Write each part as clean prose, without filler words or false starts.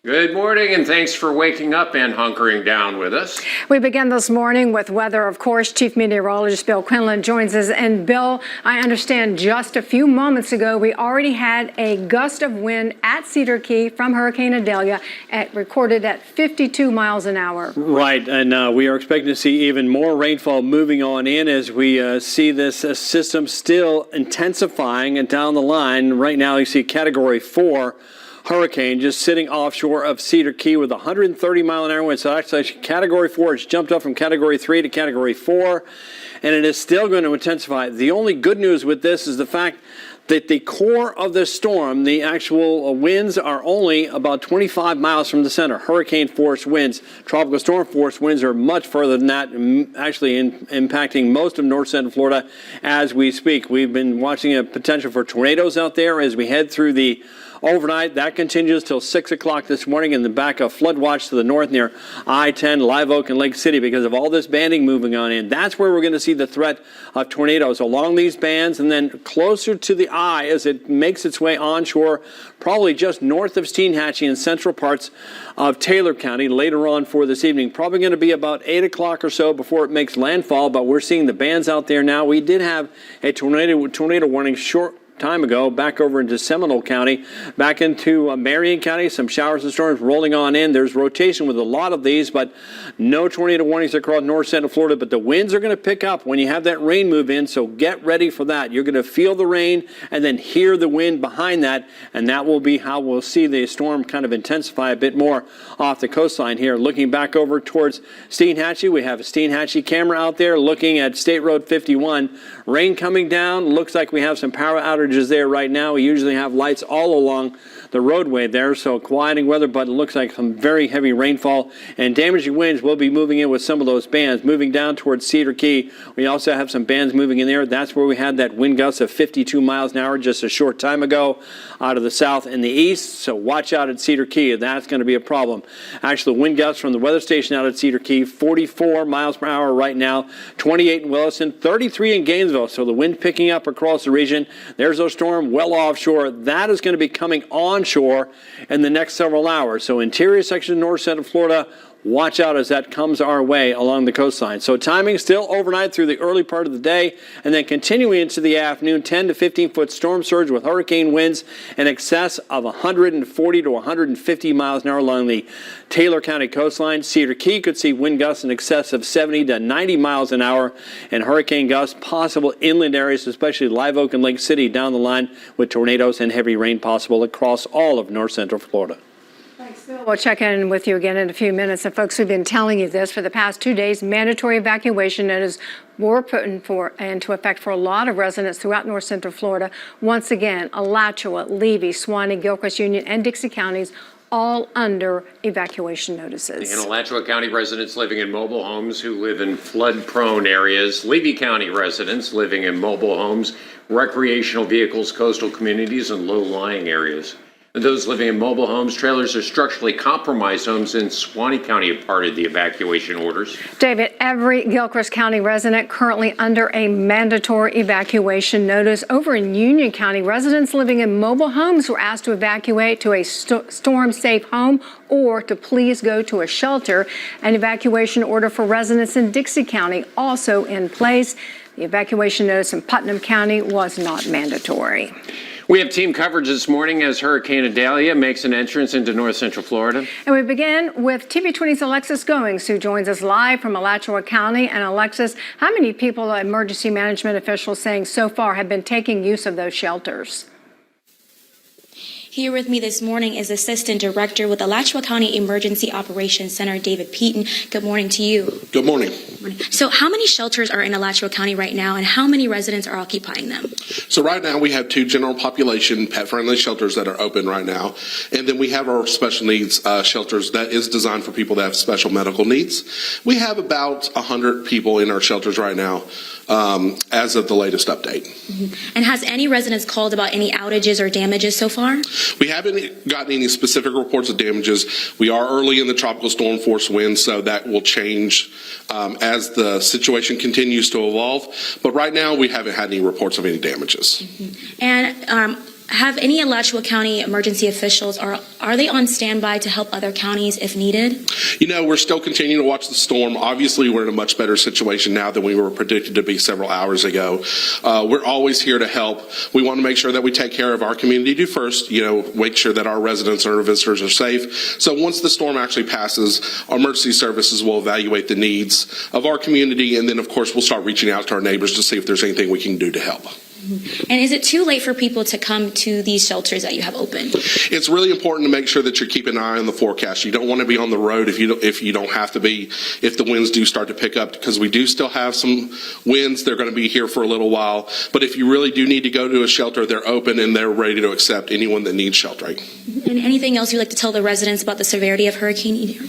Good morning, and thanks for waking up and hunkering down with us. We begin this morning with weather, of course. Chief Meteorologist Bill Quinlan joins us. And Bill, I understand just a few moments ago, we already had a gust of wind at Cedar Key from Hurricane Adelia, recorded at 52 miles an hour. Right, and we are expecting to see even more rainfall moving on in as we see this system still intensifying and down the line. Right now, you see Category 4. Hurricane just sitting offshore of Cedar Key with 130 mile an hour wind. So actually Category 4, it's jumped up from Category 3 to Category 4, and it is still going to intensify. The only good news with this is the fact that the core of the storm, the actual winds, are only about 25 miles from the center. Hurricane force winds, tropical storm force winds are much further than that, actually impacting most of north central Florida as we speak. We've been watching a potential for tornadoes out there as we head through the overnight. That continues till 6 o'clock this morning in the back of flood watch to the north near I-10, Live Oak, and Lake City because of all this banding moving on in. That's where we're going to see the threat of tornadoes along these bands and then closer to the eye as it makes its way onshore, probably just north of Steinhatchee in central parts of Taylor County later on for this evening. Probably going to be about 8 o'clock or so before it makes landfall, but we're seeing the bands out there now. We did have a tornado warning short time ago back over into Seminole County, back into Marion County. Some showers and storms rolling on in. There's rotation with a lot of these, but no tornado warnings across north central Florida. But the winds are going to pick up when you have that rain move in, so get ready for that. You're going to feel the rain and then hear the wind behind that, and that will be how we'll see the storm kind of intensify a bit more off the coastline here. Looking back over towards Steinhatchee, we have a Steinhatchee camera out there looking at State Road 51. Rain coming down. Looks like we have some power outages there right now. We usually have lights all along the roadway there, so quieting weather, but it looks like some very heavy rainfall and damaging winds will be moving in with some of those bands. Moving down towards Cedar Key, we also have some bands moving in there. That's where we had that wind gust of 52 miles an hour just a short time ago out of the south and the east, so watch out at Cedar Key. That's going to be a problem. Actually, wind gusts from the weather station out at Cedar Key, 44 miles per hour right now, 28 in Williston, 33 in Gainesville, so the wind picking up across the region. There's a storm well offshore. That is going to be coming onshore in the next several hours. So interior section of north central Florida, watch out as that comes our way along the coastline. So timing still overnight through the early part of the day and then continuing into the afternoon, 10 to 15-foot storm surge with hurricane winds in excess of 140 to 150 miles an hour along the Taylor County coastline. Cedar Key could see wind gusts in excess of 70 to 90 miles an hour and hurricane gusts possible inland areas, especially Live Oak and Lake City down the line with tornadoes and heavy rain possible across all of north central Florida. Thanks, Bill. We'll check in with you again in a few minutes. And folks, we've been telling you this for the past 2 days. Mandatory evacuation notices were put into effect for a lot of residents throughout north central Florida. Once again, Alachua, Levy, Suwannee, Gilchrist Union, and Dixie counties all under evacuation notices. In Alachua County residents living in mobile homes who live in flood-prone areas, Levy County residents living in mobile homes, recreational vehicles, coastal communities, and low-lying areas. And those living in mobile homes, trailers, or structurally compromised homes in Suwannee County are part of the evacuation orders. David, every Gilchrist County resident currently under a mandatory evacuation notice. Over in Union County, residents living in mobile homes were asked to evacuate to a storm-safe home or to please go to a shelter. An evacuation order for residents in Dixie County also in place. The evacuation notice in Putnam County was not mandatory. We have team coverage this morning as Hurricane Adelia makes an entrance into north central Florida. And we begin with TV20's Alexis Goings, who joins us live from Alachua County. And Alexis, how many people, emergency management officials saying so far, have been taking use of those shelters? Here with me this morning is Assistant Director with Alachua County Emergency Operations Center, David Peaton. Good morning to you. Good morning. So how many shelters are in Alachua County right now, and how many residents are occupying them? So right now we have 2 general population pet-friendly shelters that are open right now. And then we have our special needs shelters that is designed for people that have special medical needs. We have about 100 people in our shelters right now as of the latest update. Mm-hmm. And has any residents called about any outages or damages so far? We haven't gotten any specific reports of damages. We are early in the tropical storm force winds, so that will change as the situation continues to evolve. But right now, we haven't had any reports of any damages. Mm-hmm. And Have any Alachua County emergency officials, are they on standby to help other counties if needed? You know, we're still continuing to watch the storm. Obviously, we're in a much better situation now than we were predicted to be several hours ago. We're always here to help. We want to make sure that we take care of our community first, make sure that our residents and our visitors are safe. So once the storm actually passes, our emergency services will evaluate the needs of our community, and then, of course, we'll start reaching out to our neighbors to see if there's anything we can do to help. And is it too late for people to come to these shelters that you have open? It's really important to make sure that you're keeping an eye on the forecast. You don't want to be on the road if you don't have to be, if the winds do start to pick up, because we do still have some winds. They're going to be here for a little while. But if you really do need to go to a shelter, they're open and they're ready to accept anyone that needs sheltering. And anything else you'd like to tell the residents about the severity of Hurricane Idalia?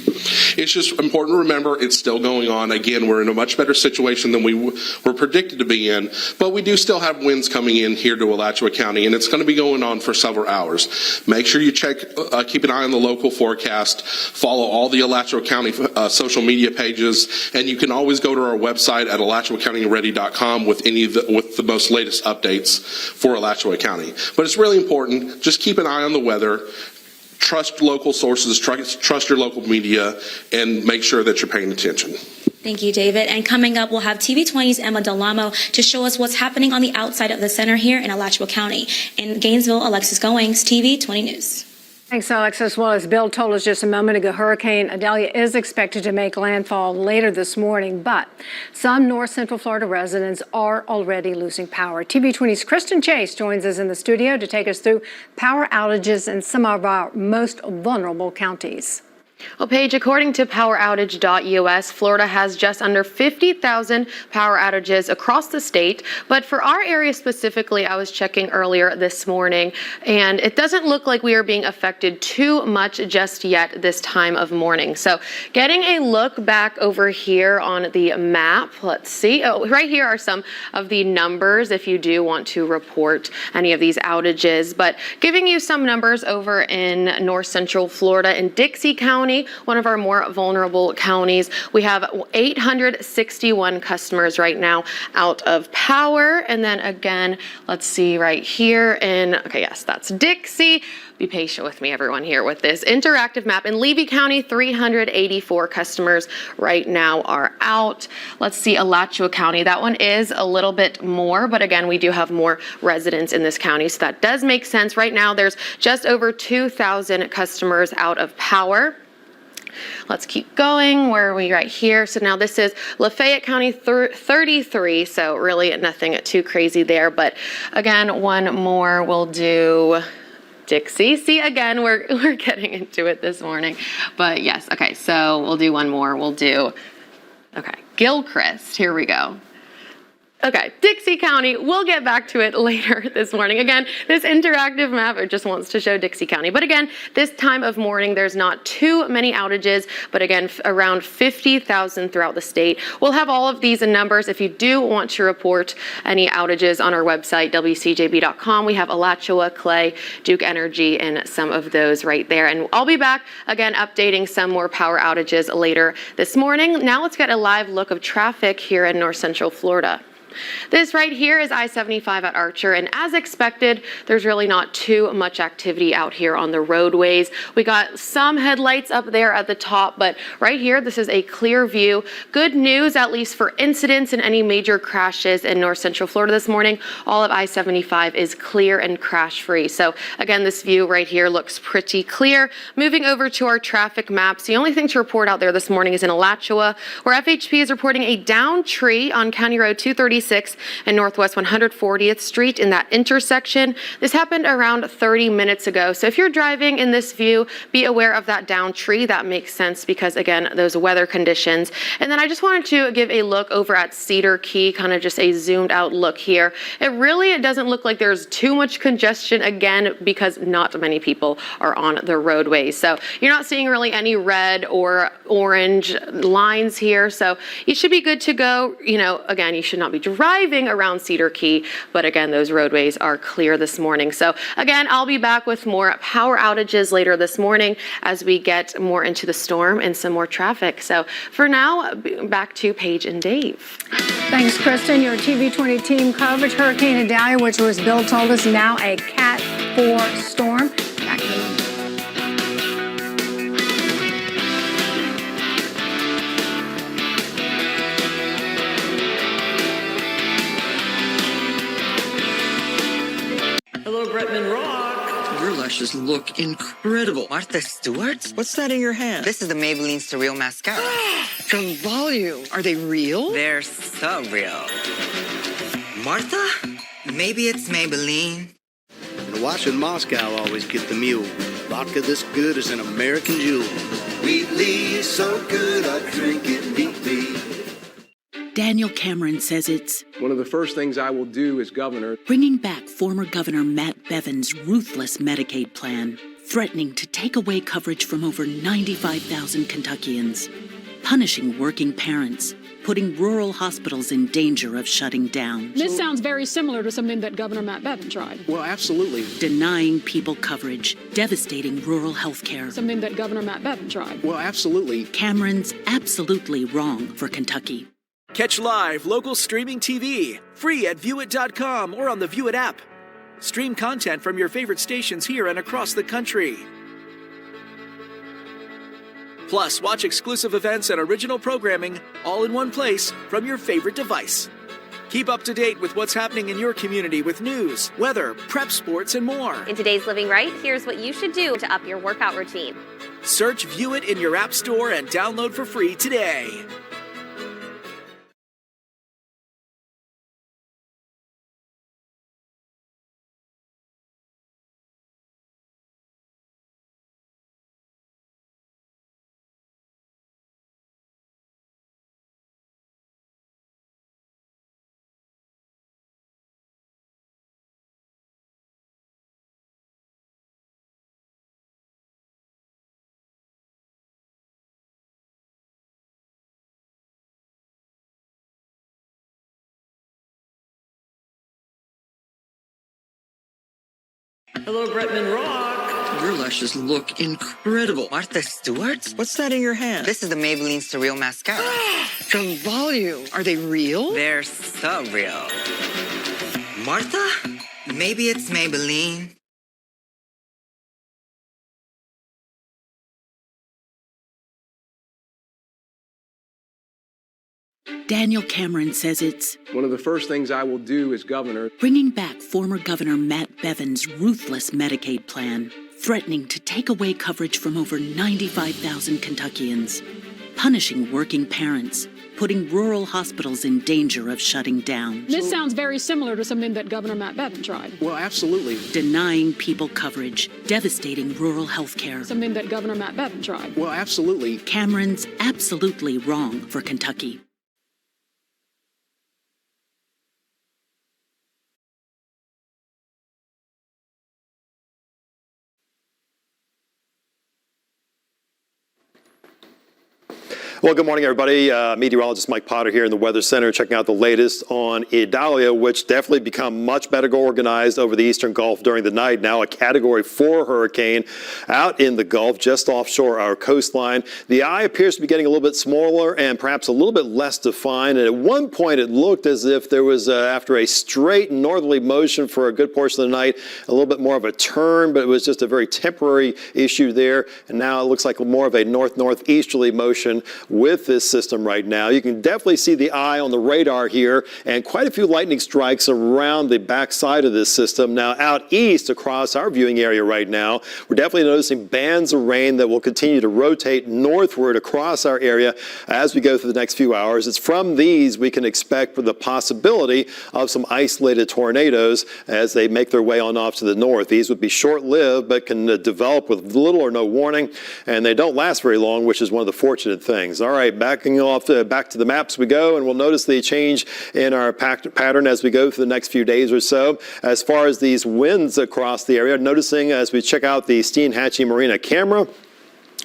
It's just important to remember it's still going on. Again, we're in a much better situation than we were predicted to be in, but we do still have winds coming in here to Alachua County, and it's going to be going on for several hours. Make sure you keep an eye on the local forecast, follow all the Alachua County social media pages, and you can always go to our website at alachuacountyready.com with with the most latest updates for Alachua County. But it's really important, just keep an eye on the weather. Trust local sources, trust your local media, and make sure that you're paying attention. Thank you, David. And coming up, we'll have TV20's Emma Delamo to show us what's happening on the outside of the center here in Alachua County. In Gainesville, Alexis Goings, TV20 News. Thanks, Alexis. Well, as Bill told us just a moment ago, Hurricane Adelia is expected to make landfall later this morning, but some North Central Florida residents are already losing power. TV20's Kristen Chase joins us in the studio to take us through power outages in some of our most vulnerable counties. Well, Paige, according to poweroutage.us, Florida has just under 50,000 power outages across the state. But for our area specifically, I was checking earlier this morning, and it doesn't look like we are being affected too much just yet this time of morning. So getting a look back over here on the map, let's see. Oh, right here are some of the numbers if you do want to report any of these outages. But giving you some numbers over in North Central Florida in Dixie County, one of our more vulnerable counties. We have 861 customers right now out of power. And then again, let's see right here okay, yes, that's Dixie. Be patient with me, everyone, here with this interactive map. In Levy County, 384 customers right now are out. Let's see, Alachua County. That one is a little bit more, but again, we do have more residents in this county, so that does make sense. Right now, there's just over 2,000 customers out of power. Let's keep going. Where are we? Right here. So now this is Lafayette County 33. So really nothing too crazy there. But again, one more we'll do. Dixie. See, again, we're getting into it this morning. But yes, okay, so we'll do one more. Okay, Gilchrist. Here we go. Okay, Dixie County, we'll get back to it later this morning. Again, this interactive map just wants to show Dixie County. But again, this time of morning, there's not too many outages, but again, around 50,000 throughout the state. We'll have all of these numbers if you do want to report any outages on our website, WCJB.com. We have Alachua, Clay, Duke Energy, and some of those right there. And I'll be back, again, updating some more power outages later this morning. Now let's get a live look of traffic here in North Central Florida. This right here is I-75 at Archer, and as expected, there's really not too much activity out here on the roadways. We got some headlights up there at the top, but right here, this is a clear view. Good news, at least for incidents and any major crashes in North Central Florida this morning. All of I-75 is clear and crash-free. So again, this view right here looks pretty clear. Moving over to our traffic maps, the only thing to report out there this morning is in Alachua, where FHP is reporting a downed tree on County Road 236 and Northwest 140th Street in that intersection. This happened around 30 minutes ago. So if you're driving in this view, be aware of that downed tree. That makes sense because, again, those weather conditions. And then I just wanted to give a look over at Cedar Key, kind of just a zoomed out look here. It doesn't look like there's too much congestion, again, because not many people are on the roadways. So you're not seeing really any red or orange lines here. So you should be good to go. Again, you should not be driving around Cedar Key, but again, those roadways are clear this morning. So again, I'll be back with more power outages later this morning as we get more into the storm and some more traffic. So for now, back to Paige and Dave. Thanks, Kristen. Your TV20 team coverage Hurricane Idalia, which was Bill told us now a Cat 4 storm. Back to the Hello, Bretman Rock. Your lashes look incredible. Martha Stewart? What's that in your hand? This is the Maybelline Surreal Mascara. The volume. Are they real? They're so real. Martha? Maybe it's Maybelline. The watch in Moscow always get the mule. Vodka this good is an American jewel. Wheatley, so good I drink it neatly. Daniel Cameron says it's one of the first things I will do as governor. Bringing back former Governor Matt Bevin's ruthless Medicaid plan, threatening to take away coverage from over 95,000 Kentuckians, punishing working parents, putting rural hospitals in danger of shutting down. This sounds very similar to something that Governor Matt Bevin tried. Well, absolutely. Denying people coverage, devastating rural health care. Something that Governor Matt Bevin tried. Well, absolutely. Cameron's absolutely wrong for Kentucky. Catch live local streaming TV, free at viewit.com or on the View It app. Stream content from your favorite stations here and across the country. Plus, watch exclusive events and original programming all in one place from your favorite device. Keep up to date with what's happening in your community with news, weather, prep sports, and more. In today's Living Right, here's what you should do to up your workout routine. Search View It in your app store and download for free today. Hello, Bretman Rock. Your lashes look incredible. Martha Stewart? What's that in your hand? This is the Maybelline Surreal Mascara. The volume. Are they real? They're so real. Martha? Maybe it's Maybelline. Daniel Cameron says it's one of the first things I will do as governor. Bringing back former Governor Matt Bevin's ruthless Medicaid plan, threatening to take away coverage from over 95,000 Kentuckians, punishing working parents, putting rural hospitals in danger of shutting down. This sounds very similar to something that Governor Matt Bevin tried. Well, absolutely. Denying people coverage, devastating rural health care. Something that Governor Matt Bevin tried. Well, absolutely. Cameron's absolutely wrong for Kentucky. Well, good morning, everybody. Meteorologist Mike Potter here in the Weather Center, checking out the latest on Idalia, which definitely become much better organized over the eastern Gulf during the night. Now a Category 4 hurricane out in the Gulf, just offshore our coastline. The eye appears to be getting a little bit smaller and perhaps a little bit less defined. And at one point, it looked as if there was, after a straight northerly motion for a good portion of the night, a little bit more of a turn, but it was just a very temporary issue there. And now it looks like more of a north-northeasterly motion with this system right now. You can definitely see the eye on the radar here and quite a few lightning strikes around the backside of this system. Now out east across our viewing area right now, we're definitely noticing bands of rain that will continue to rotate northward across our area as we go through the next few hours. It's from these we can expect for the possibility of some isolated tornadoes as they make their way on off to the north. These would be short-lived but can develop with little or no warning, and they don't last very long, which is one of the fortunate things. All right, backing off back to the maps we go, and we'll notice the change in our pattern as we go through the next few days or so. As far as these winds across the area, noticing as we check out the Steinhatchee Marina camera,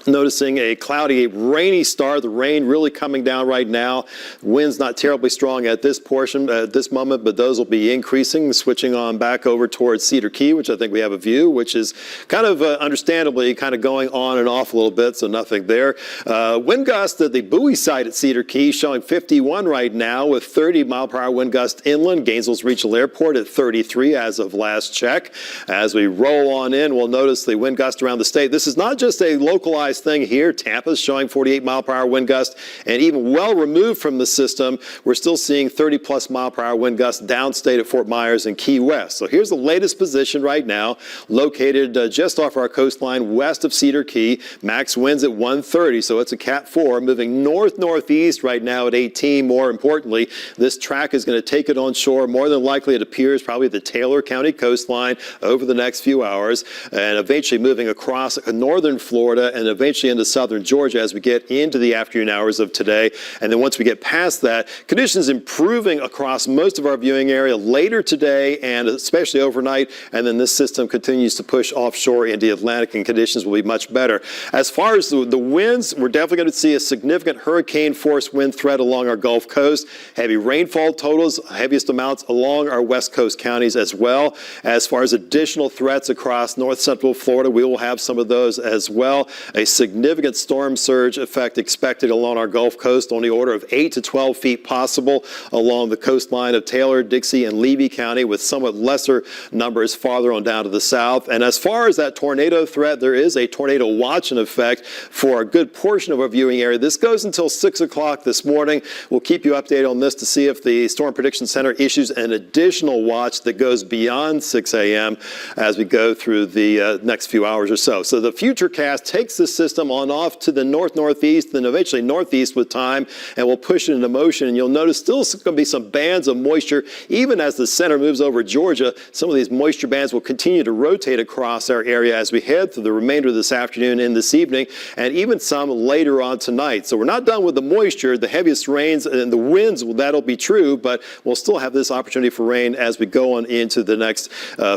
noticing a cloudy, rainy start. The rain really coming down right now. Wind's not terribly strong at this portion, at this moment, but those will be increasing, switching on back over towards Cedar Key, which I think we have a view, which is kind of understandably kind of going on and off a little bit, so nothing there. Wind gust at the buoy site at Cedar Key showing 51 right now with 30-mile-per-hour wind gust inland. Gainesville's Regional Airport at 33 as of last check. As we roll on in, we'll notice the wind gust around the state. This is not just a localized thing here. Tampa's showing 48-mile-per-hour wind gust, and even well removed from the system, we're still seeing 30-plus mile-per-hour wind gusts downstate at Fort Myers and Key West. So here's the latest position right now, located just off our coastline west of Cedar Key. Max winds at 130, so it's a Cat 4, moving north-northeast right now at 18. More importantly, this track is going to take it on shore. More than likely, it appears probably the Taylor County coastline over the next few hours, and eventually moving across northern Florida and eventually into southern Georgia as we get into the afternoon hours of today. And then once we get past that, conditions improving across most of our viewing area later today and especially overnight. And then this system continues to push offshore into the Atlantic, and conditions will be much better. As far as the winds, we're definitely going to see a significant hurricane force wind threat along our Gulf Coast. Heavy rainfall totals, heaviest amounts along our West Coast counties as well. As far as additional threats across north central Florida, we will have some of those as well. A significant storm surge effect expected along our Gulf Coast on the order of 8 to 12 feet possible along the coastline of Taylor, Dixie, and Levy County, with somewhat lesser numbers farther on down to the south. And as far as that tornado threat, there is a tornado watch in effect for a good portion of our viewing area. This goes until 6 o'clock this morning. We'll keep you updated on this to see if the Storm Prediction Center issues an additional watch that goes beyond 6 a.m. as we go through the next few hours or so. So the Futurecast takes the system on off to the north-northeast, then eventually northeast with time, and we'll push it into motion. And you'll notice still going to be some bands of moisture. Even as the center moves over Georgia, some of these moisture bands will continue to rotate across our area as we head through the remainder of this afternoon and this evening, and even some later on tonight. So we're not done with the moisture. The heaviest rains and the winds, well, that'll be true, but we'll still have this opportunity for rain as we go on into the next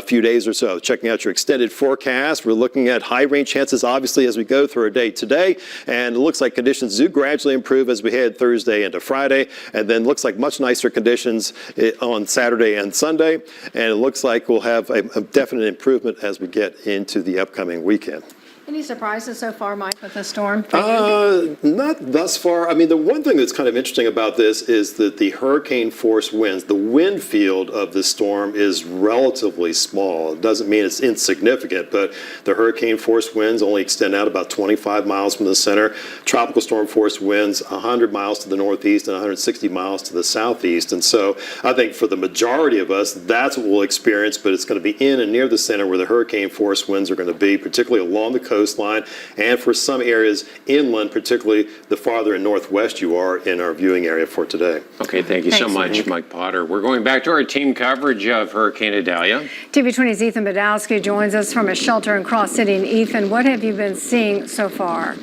few days or so. Checking out your extended forecast, we're looking at high rain chances, obviously, as we go through our day today, and it looks like conditions do gradually improve as we head Thursday into Friday, and then looks like much nicer conditions on Saturday and Sunday, and it looks like we'll have a definite improvement as we get into the upcoming weekend. Any surprises so far, Mike, with the storm? Not thus far. I mean, the one thing that's kind of interesting about this is that the hurricane force winds, the wind field of the storm is relatively small. It doesn't mean it's insignificant, but the hurricane force winds only extend out about 25 miles from the center. Tropical storm force winds 100 miles to the northeast and 160 miles to the southeast. And so I think for the majority of us, that's what we'll experience, but it's going to be in and near the center where the hurricane force winds are going to be, particularly along the coastline, and for some areas inland, particularly the farther and northwest you are in our viewing area for today. Okay, thank you so much, Mike Potter. We're going back to our team coverage of Hurricane Idalia. TV 20's Ethan Badowski joins us from a shelter in Cross City. And Ethan, what have you been seeing so far?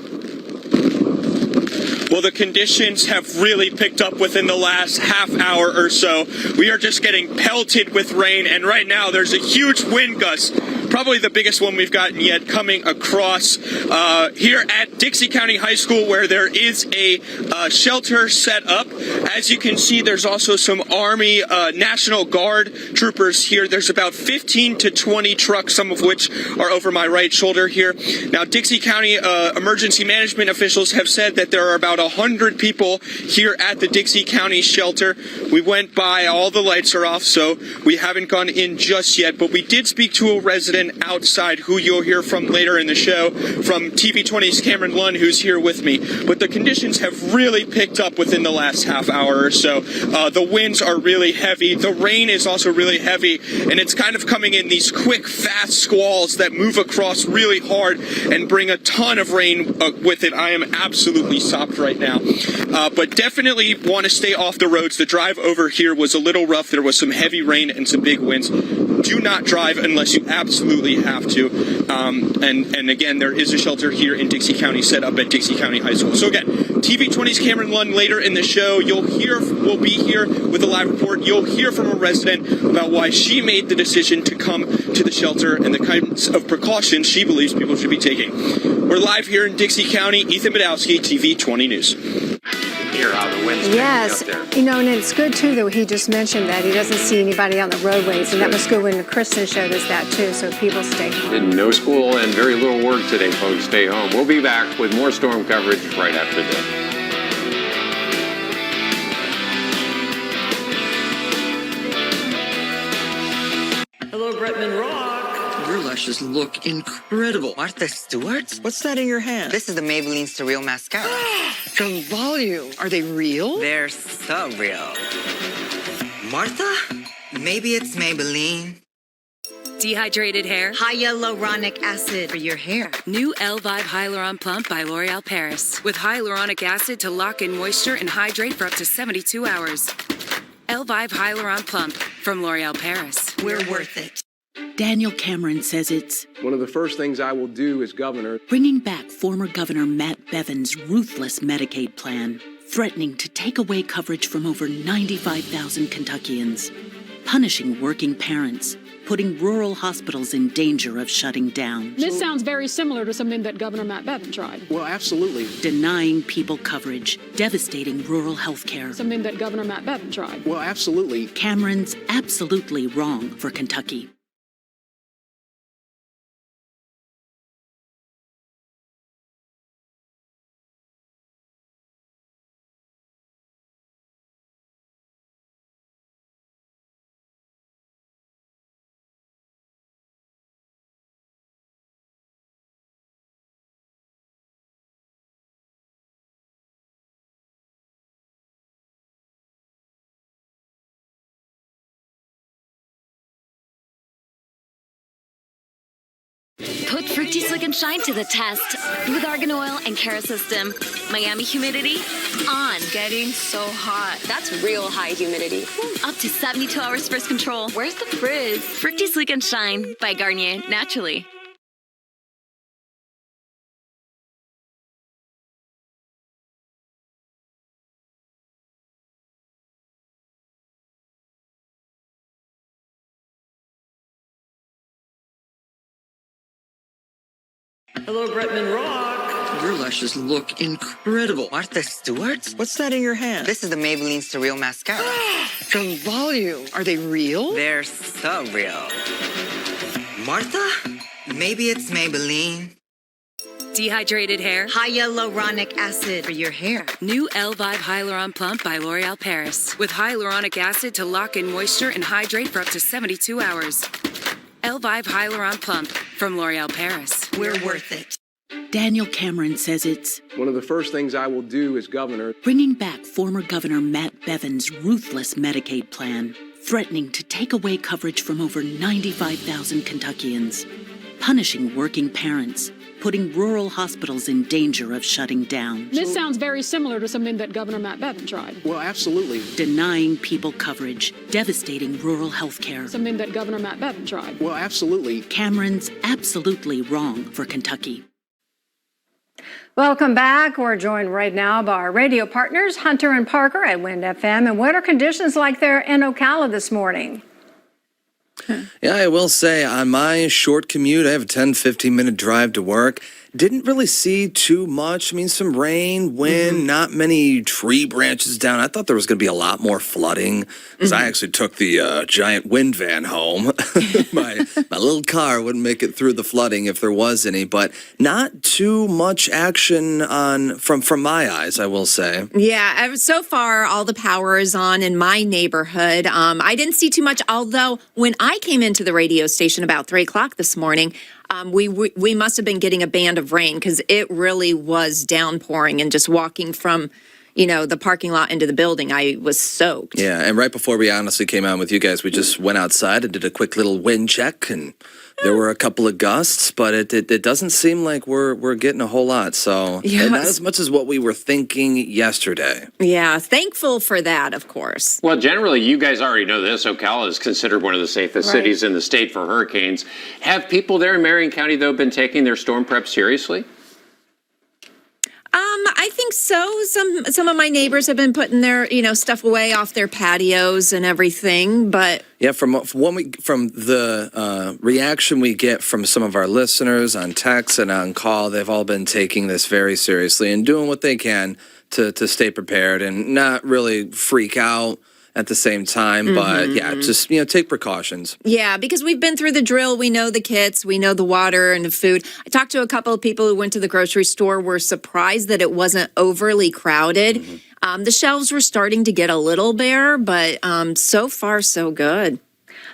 Well, the conditions have really picked up within the last half hour or so. We are just getting pelted with rain, and right now there's a huge wind gust, probably the biggest one we've gotten yet, coming across here at Dixie County High School, where there is a shelter set up. As you can see, there's also some Army National Guard troopers here. There's about 15 to 20 trucks, some of which are over my right shoulder here. Now, Dixie County emergency management officials have said that there are about 100 people here at the Dixie County shelter. We went by, all the lights are off, so we haven't gone in just yet, but we did speak to a resident outside who you'll hear from later in the show, from TV 20's Cameron Lunn, who's here with me. But the conditions have really picked up within the last half hour or so. The winds are really heavy. The rain is also really heavy, and it's kind of coming in these quick, fast squalls that move across really hard and bring a ton of rain with it. I am absolutely sopped right now. But definitely want to stay off the roads. The drive over here was a little rough. There was some heavy rain and some big winds. Do not drive unless you absolutely have to. And again, there is a shelter here in Dixie County set up at Dixie County High School. So again, TV20's Cameron Lund later in the show. We'll be here with a live report. You'll hear from a resident about why she made the decision to come to the shelter and the kinds of precautions she believes people should be taking. We're live here in Dixie County. Ethan Badowski, TV20 News. Hear how the wind's Yes, picking up there. you know, and it's good too that he just mentioned that he doesn't see anybody on the roadways, and that was good when Kristen showed us that too, so people stay home. And no school and very little work today, folks. Stay home. We'll be back with more storm coverage right after this. Hello, Bretman Rock. Your lashes look incredible. Martha Stewart? What's that in your hand? This is the Maybelline Surreal Mascara. The volume. Are they real? They're so real. Martha? Maybe it's Maybelline. Dehydrated hair? Hyaluronic acid for your hair. New L-Vibe Hyaluron Plump by L'Oreal Paris. With hyaluronic acid to lock in moisture and hydrate for up to 72 hours. L-Vibe Hyaluron Plump from L'Oreal Paris. We're worth it. Daniel Cameron says it's One of the first things I will do as governor. bringing back former Governor Matt Bevin's ruthless Medicaid plan, threatening to take away coverage from over 95,000 Kentuckians, punishing working parents, putting rural hospitals in danger of shutting down, This sounds very similar to something that Governor Matt Bevin tried. Well, absolutely. denying people coverage, devastating rural health care. Something that Governor Matt Bevin tried. Well, absolutely. Cameron's absolutely wrong for Kentucky. Put Fructy Slick and Shine to the test with Argan Oil and Cara System. Miami humidity on. Getting so hot. That's real high humidity. Up to 72 hours first control. Where's the frizz? Fructy Slick and Shine by Garnier Naturally. Hello, Bretman Rock. Your lashes look incredible. Martha Stewart? What's that in your hand? This is the Maybelline Surreal Mascara. The volume. Are they real? They're so real. Martha? Maybe it's Maybelline. Dehydrated hair? Hyaluronic acid for your hair. New L-Vibe Hyaluron Plump by L'Oreal Paris. With hyaluronic acid to lock in moisture and hydrate for up to 72 hours. L-Vibe Hyaluron Plump from L'Oreal Paris. We're worth it. Daniel Cameron says it's One of the first things I will do as governor. bringing back former Governor Matt Bevin's ruthless Medicaid plan, threatening to take away coverage from over 95,000 Kentuckians, punishing working parents, putting rural hospitals in danger of shutting down, This sounds very similar to something that Governor Matt Bevin tried. Well, absolutely. denying people coverage, devastating rural health care. Something that Governor Matt Bevin tried. Well, absolutely. Cameron's absolutely wrong for Kentucky. Welcome back. We're joined right now by our radio partners, Hunter and Parker at Wind FM. And what are conditions like there in Ocala this morning? Yeah, I will say on my short commute, I have a 10-15 minute drive to work. Didn't really see too much. I mean, some rain, wind, not many tree branches down. I thought there was going to be a lot more flooding because I actually took the giant wind van home. my little car wouldn't make it through the flooding if there was any, but not too much action from my eyes, I will say. Yeah, so far all the power is on in my neighborhood. I didn't see too much, although when I came into the radio station about 3 o'clock this morning, we must have been getting a band of rain because it really was downpouring, and just walking from, the parking lot into the building, I was soaked. Yeah, and right before we honestly came on with you guys, we just went outside and did a quick little wind check, and there were a couple of gusts, but it doesn't seem like we're getting a whole lot. So Yes. not as much as what we were thinking yesterday. Yeah, thankful for that, of course. Well, generally, you guys already know this. Ocala is considered one of the safest cities in the state for hurricanes. Have people there in Marion County, though, been taking their storm prep seriously? I think think so. Some of my neighbors have been putting their, stuff away off their patios and everything, but Yeah, from the reaction we get from some of our listeners on text and on call, they've all been taking this very seriously and doing what they can to stay prepared and not really freak out at the same time. But yeah, just, take precautions. yeah, because we've been through the drill. We know the kits, we know the water and the food. I talked to a couple of people who went to the grocery store, were surprised that it wasn't overly crowded. The shelves were starting to get a little bare, but so far, so good.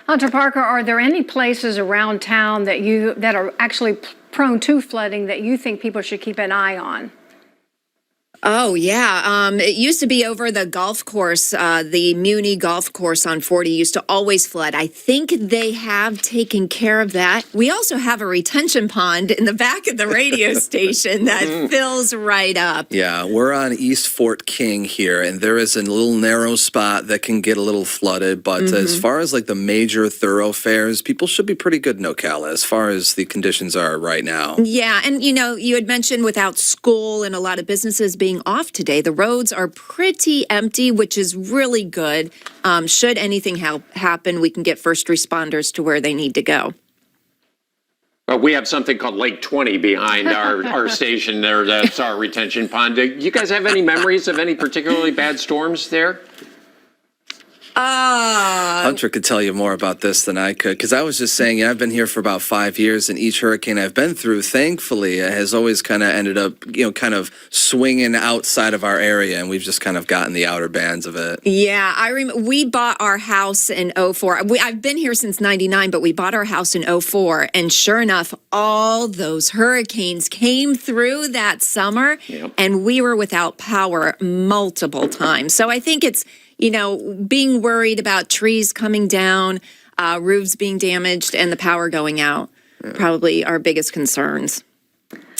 Hunter Parker, are there any places around town that are actually prone to flooding that you think people should keep an eye on? Oh, yeah. It used to be over the golf course, the Muni golf course on 40 used to always flood. I think they have taken care of that. We also have a retention pond in the back of the radio station that fills right up. Yeah, we're on East Fort King here, and there is a little narrow spot that can get a little flooded. But as far as like the major thoroughfares, people should be pretty good in Ocala as far as the conditions are right now. Yeah, and you had mentioned without school and a lot of businesses being off today, the roads are pretty empty, which is really good. Should anything happen, we can get first responders to where they need to go. We have something called Lake 20 behind our station there. That's our retention pond. Do you guys have any memories of any particularly bad storms there? Hunter could tell you more about this than I could, because I was just saying, I've been here for about 5 years, and each hurricane I've been through, thankfully, has always kind of ended up, kind of swinging outside of our area, and we've just kind of gotten the outer bands of it. Yeah, I remember we bought our house in 04. I've been here since 99, but we bought our house in 04, and sure enough, all those hurricanes came through that summer, and we were without power multiple times. So I think it's, being worried about trees coming down, roofs being damaged, and the power going out, probably our biggest concerns.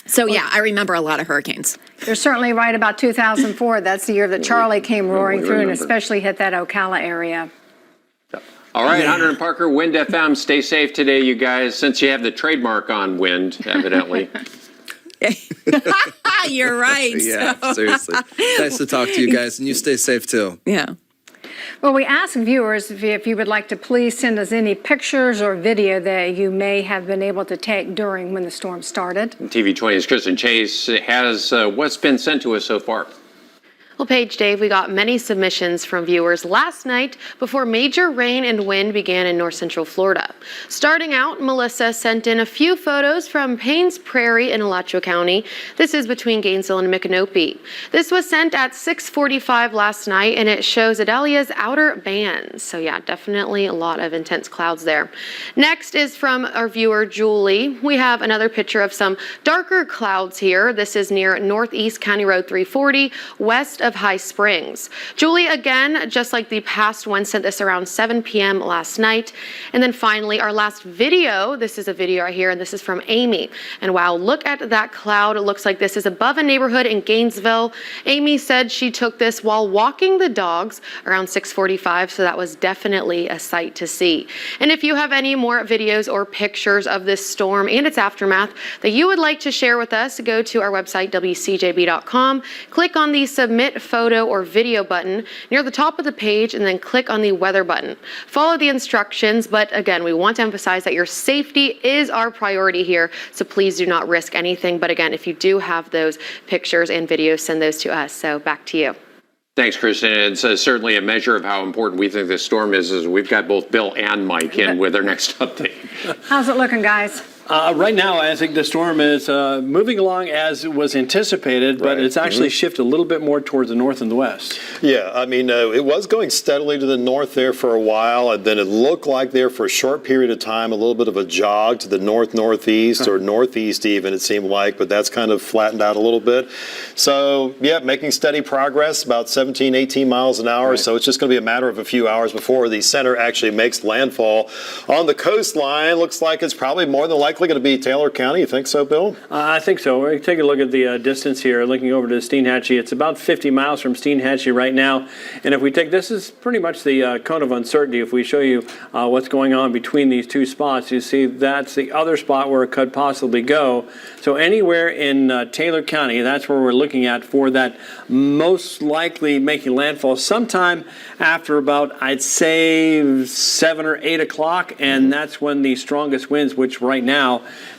So, yeah, I remember a lot of hurricanes. You're certainly right about 2004. That's the year that Charlie came roaring through and especially hit that Ocala area. All right, Hunter and Parker, Wind FM, stay safe today, you guys, since you have the trademark on wind, evidently. You're right. Yeah, seriously. Nice to talk to you guys, and you stay safe, too. Yeah. Well, we ask viewers if you would like to please send us any pictures or video that you may have been able to take during when the storm started. TV 20's Kristen Chase has what's been sent to us so far. Well, Paige, Dave, we got many submissions from viewers last night before major rain and wind began in north central Florida. Starting out, Melissa sent in a few photos from Paynes Prairie in Alachua County. This is between Gainesville and Micanopy. This was sent at 6:45 last night, and it shows Adelia's outer bands. So yeah, definitely a lot of intense clouds there. Next is from our viewer, Julie. We have another picture of some darker clouds here. This is near Northeast County Road 340, west of High Springs. Julie, again, just like the past one, sent this around 7 p.m. last night. And then finally, our last video, this is a video right here, and this is from Amy. And wow, look at that cloud. It looks like this is above a neighborhood in Gainesville. Amy said she took this while walking the dogs around 6:45, so that was definitely a sight to see. And if you have any more videos or pictures of this storm and its aftermath that you would like to share with us, go to our website, WCJB.com, click on the Submit Photo or Video button near the top of the page, and then click on the Weather button. Follow the instructions, but again, we want to emphasize that your safety is our priority here, so please do not risk anything. But again, if you do have those pictures and videos, send those to us. So back to you. Thanks, Kristen. It's certainly a measure of how important we think this storm is we've got both Bill and Mike in with their next update. How's it looking, guys? Right now, I think the storm is moving along as was anticipated, but it's actually shifted a little bit more towards the north and the west. Yeah, I mean, it was going steadily to the north there for a while, and then it looked like there for a short period of time, a little bit of a jog to the north-northeast or northeast even, it seemed like, but that's kind of flattened out a little bit. So, yeah, making steady progress, about 17, 18 miles an hour, so it's just going to be a matter of a few hours before the center actually makes landfall on the coastline. Looks like it's probably more than likely likely going to be Taylor County. You think so, Bill? I think so. We're take a look at the distance here, looking over to Steinhatchee. It's about 50 miles from Steinhatchee right now. And if we take, this is pretty much the cone of uncertainty. If we show you what's going on between these two spots, you see that's the other spot where it could possibly go. So anywhere in Taylor County, that's where we're looking at for that most likely making landfall sometime after about, I'd say, 7 or 8 o'clock. And that's when the strongest winds, which right now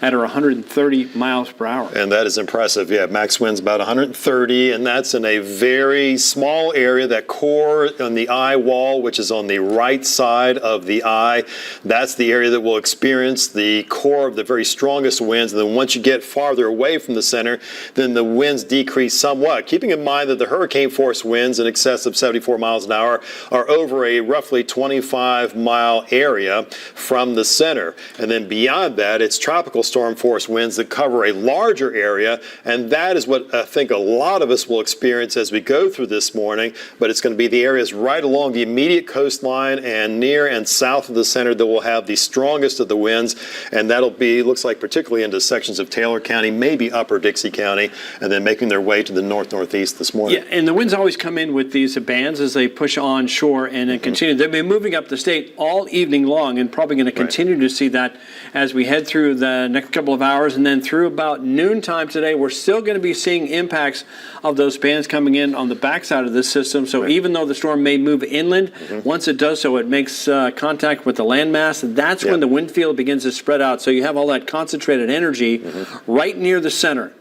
at are 130 miles per hour. And that is impressive. Yeah, max winds about 130, and that's in a very small area, that core on the eye wall, which is on the right side of the eye. That's the area that will experience the core of the very strongest winds. And then once you get farther away from the center, then the winds decrease somewhat. Keeping in mind that the hurricane force winds in excess of 74 miles an hour are over a roughly 25-mile area from the center. And then beyond that, it's tropical storm force winds that cover a larger area, and that is what I think a lot of us will experience as we go through this morning. But it's going to be the areas right along the immediate coastline and near and south of the center that will have the strongest of the winds, and that'll be, looks like, particularly into sections of Taylor County, maybe upper Dixie County, and then making their way to the north-northeast this morning. Yeah, and the winds always come in with these bands as they push onshore and then continue. They've been moving up the state all evening long, and probably going to continue to see that as we head through the next couple of hours. And then through about noontime today, we're still going to be seeing impacts of those bands coming in on the backside of this system. So even though the storm may move inland, once it does so, it makes contact with the landmass. That's when the wind field begins to spread out. So you have all that concentrated energy right near the center.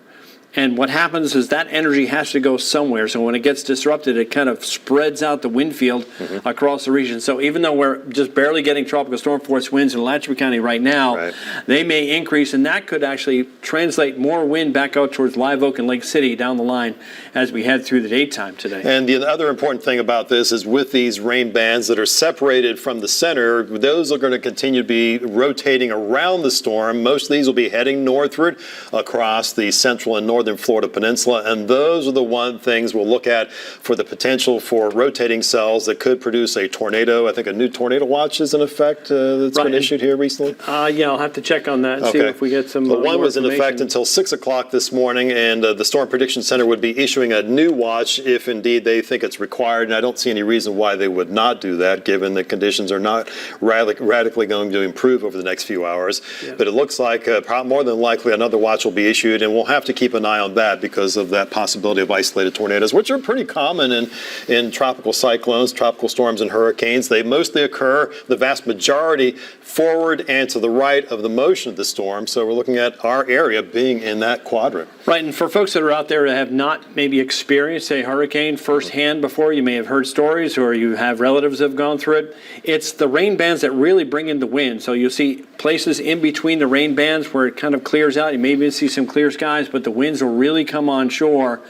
And what happens is that energy has to go somewhere. So when it gets disrupted, it kind of spreads out the wind field across the region. So even though we're just barely getting tropical storm force winds in Alachua County right now, they may increase, and that could actually translate more wind back out towards Live Oak and Lake City down the line as we head through the daytime today. And the other important thing about this is with these rain bands that are separated from the center, those are going to continue to be rotating around the storm. Most of these will be heading northward across the central and northern Florida peninsula, and those are the things we'll look at for the potential for rotating cells that could produce a tornado. I think a new tornado watch is in effect that's been issued here recently. Yeah, I'll have to check on that and see if we get some But one more was in effect information. until 6 o'clock this morning, and the Storm Prediction Center would be issuing a new watch if indeed they think it's required, and I don't see any reason why they would not do that, given that conditions are not radically going to improve over the next few hours. But it looks like more than likely another watch will be issued, and we'll have to keep an eye on that because of that possibility of isolated tornadoes, which are pretty common in tropical cyclones, tropical storms, and hurricanes. They mostly occur, the vast majority, forward and to the right of the motion of the storm. So we're looking at our area being in that quadrant. Right, and for folks that are out there that have not maybe experienced a hurricane firsthand before, you may have heard stories or you have relatives that have gone through it. It's the rain bands that really bring in the wind. So you'll see places in between the rain bands where it kind of clears out. You may even see some clear skies, but the winds will really come on shore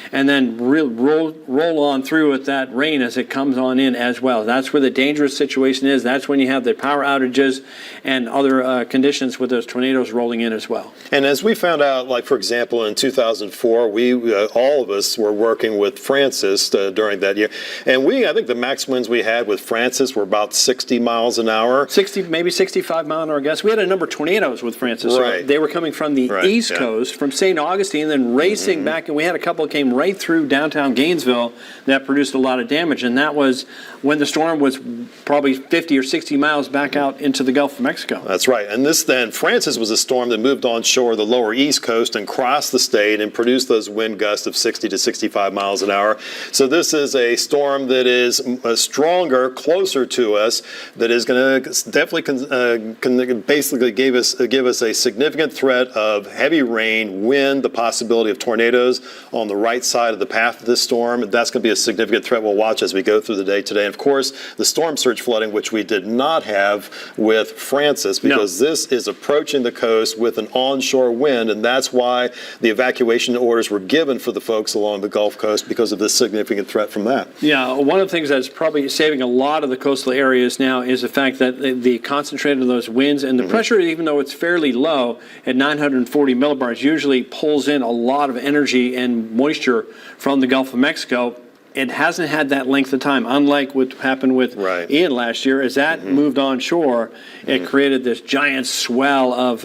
and then roll on through with that rain as it comes on in as well. That's where the dangerous situation is. That's when you have the power outages and other conditions with those tornadoes rolling in as well. And as we found out, like, for example, in 2004, we all of us were working with Francis during that year. And I think the max winds we had with Francis were about 60 miles an hour. 60, maybe 65 mile an hour gusts. We had a number of tornadoes with Francis. So they were coming from the east coast, from St. Augustine, then racing back. And we had a couple that came right through downtown Gainesville that produced a lot of damage. And that was when the storm was probably 50 or 60 miles back out into the Gulf of Mexico. That's right. And Francis was a storm that moved onshore the lower east coast and crossed the state and produced those wind gusts of 60 to 65 miles an hour. So this is a storm that is stronger, closer to us, that is going to definitely basically give us a significant threat of heavy rain, wind, the possibility of tornadoes on the right side of the path of this storm. That's going to be a significant threat we'll watch as we go through the day today. And of course, the storm surge flooding, which we did not have with Francis, because this is approaching the coast with an onshore wind, and that's why the evacuation orders were given for the folks along the Gulf Coast, because of this significant threat from that. Yeah, one of the things that's probably saving a lot of the coastal areas now is the fact that the concentration of those winds and the pressure, even though it's fairly low at 940 millibars, usually pulls in a lot of energy and moisture from the Gulf of Mexico. it hasn't had that length of time, unlike what happened with Ian last year. As that moved on shore, it created this giant swell of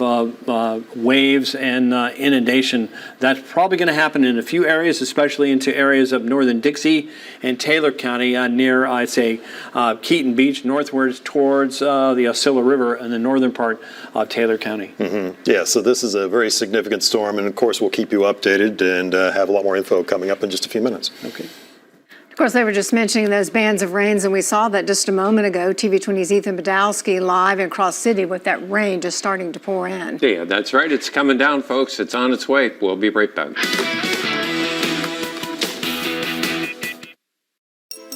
waves and inundation. That's probably going to happen in a few areas, especially into areas of northern Dixie and Taylor County near, I'd say, Keaton Beach, northwards towards the Osceola River in the northern part of Taylor County. Yeah, so this is a very significant storm, and of course we'll keep you updated and have a lot more info coming up in just a few minutes. Okay. Of course, they were just mentioning those bands of rains, and we saw that just a moment ago. TV20's Ethan Badowski live in Cross City with that rain just starting to pour in. Yeah, that's right. It's coming down, folks. It's on its way. We'll be right back.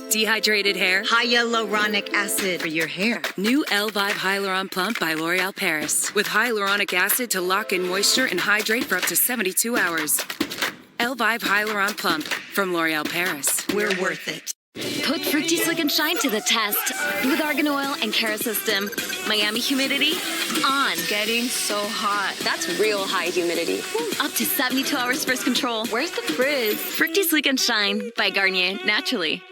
Dehydrated hair? Hyaluronic acid for your hair. New L-Vive Hyaluron Plump by L'Oreal Paris. With hyaluronic acid to lock in moisture and hydrate for up to 72 hours. L-Vive Hyaluron Plump from L'Oreal Paris. We're worth it. Put Fructy Slick and Shine to the test with Argan Oil and Cara System. Miami humidity on. Getting so hot. That's real high humidity. Up to 72 hours first control. Where's the frizz? Fructy Slick and Shine by Garnier, naturally.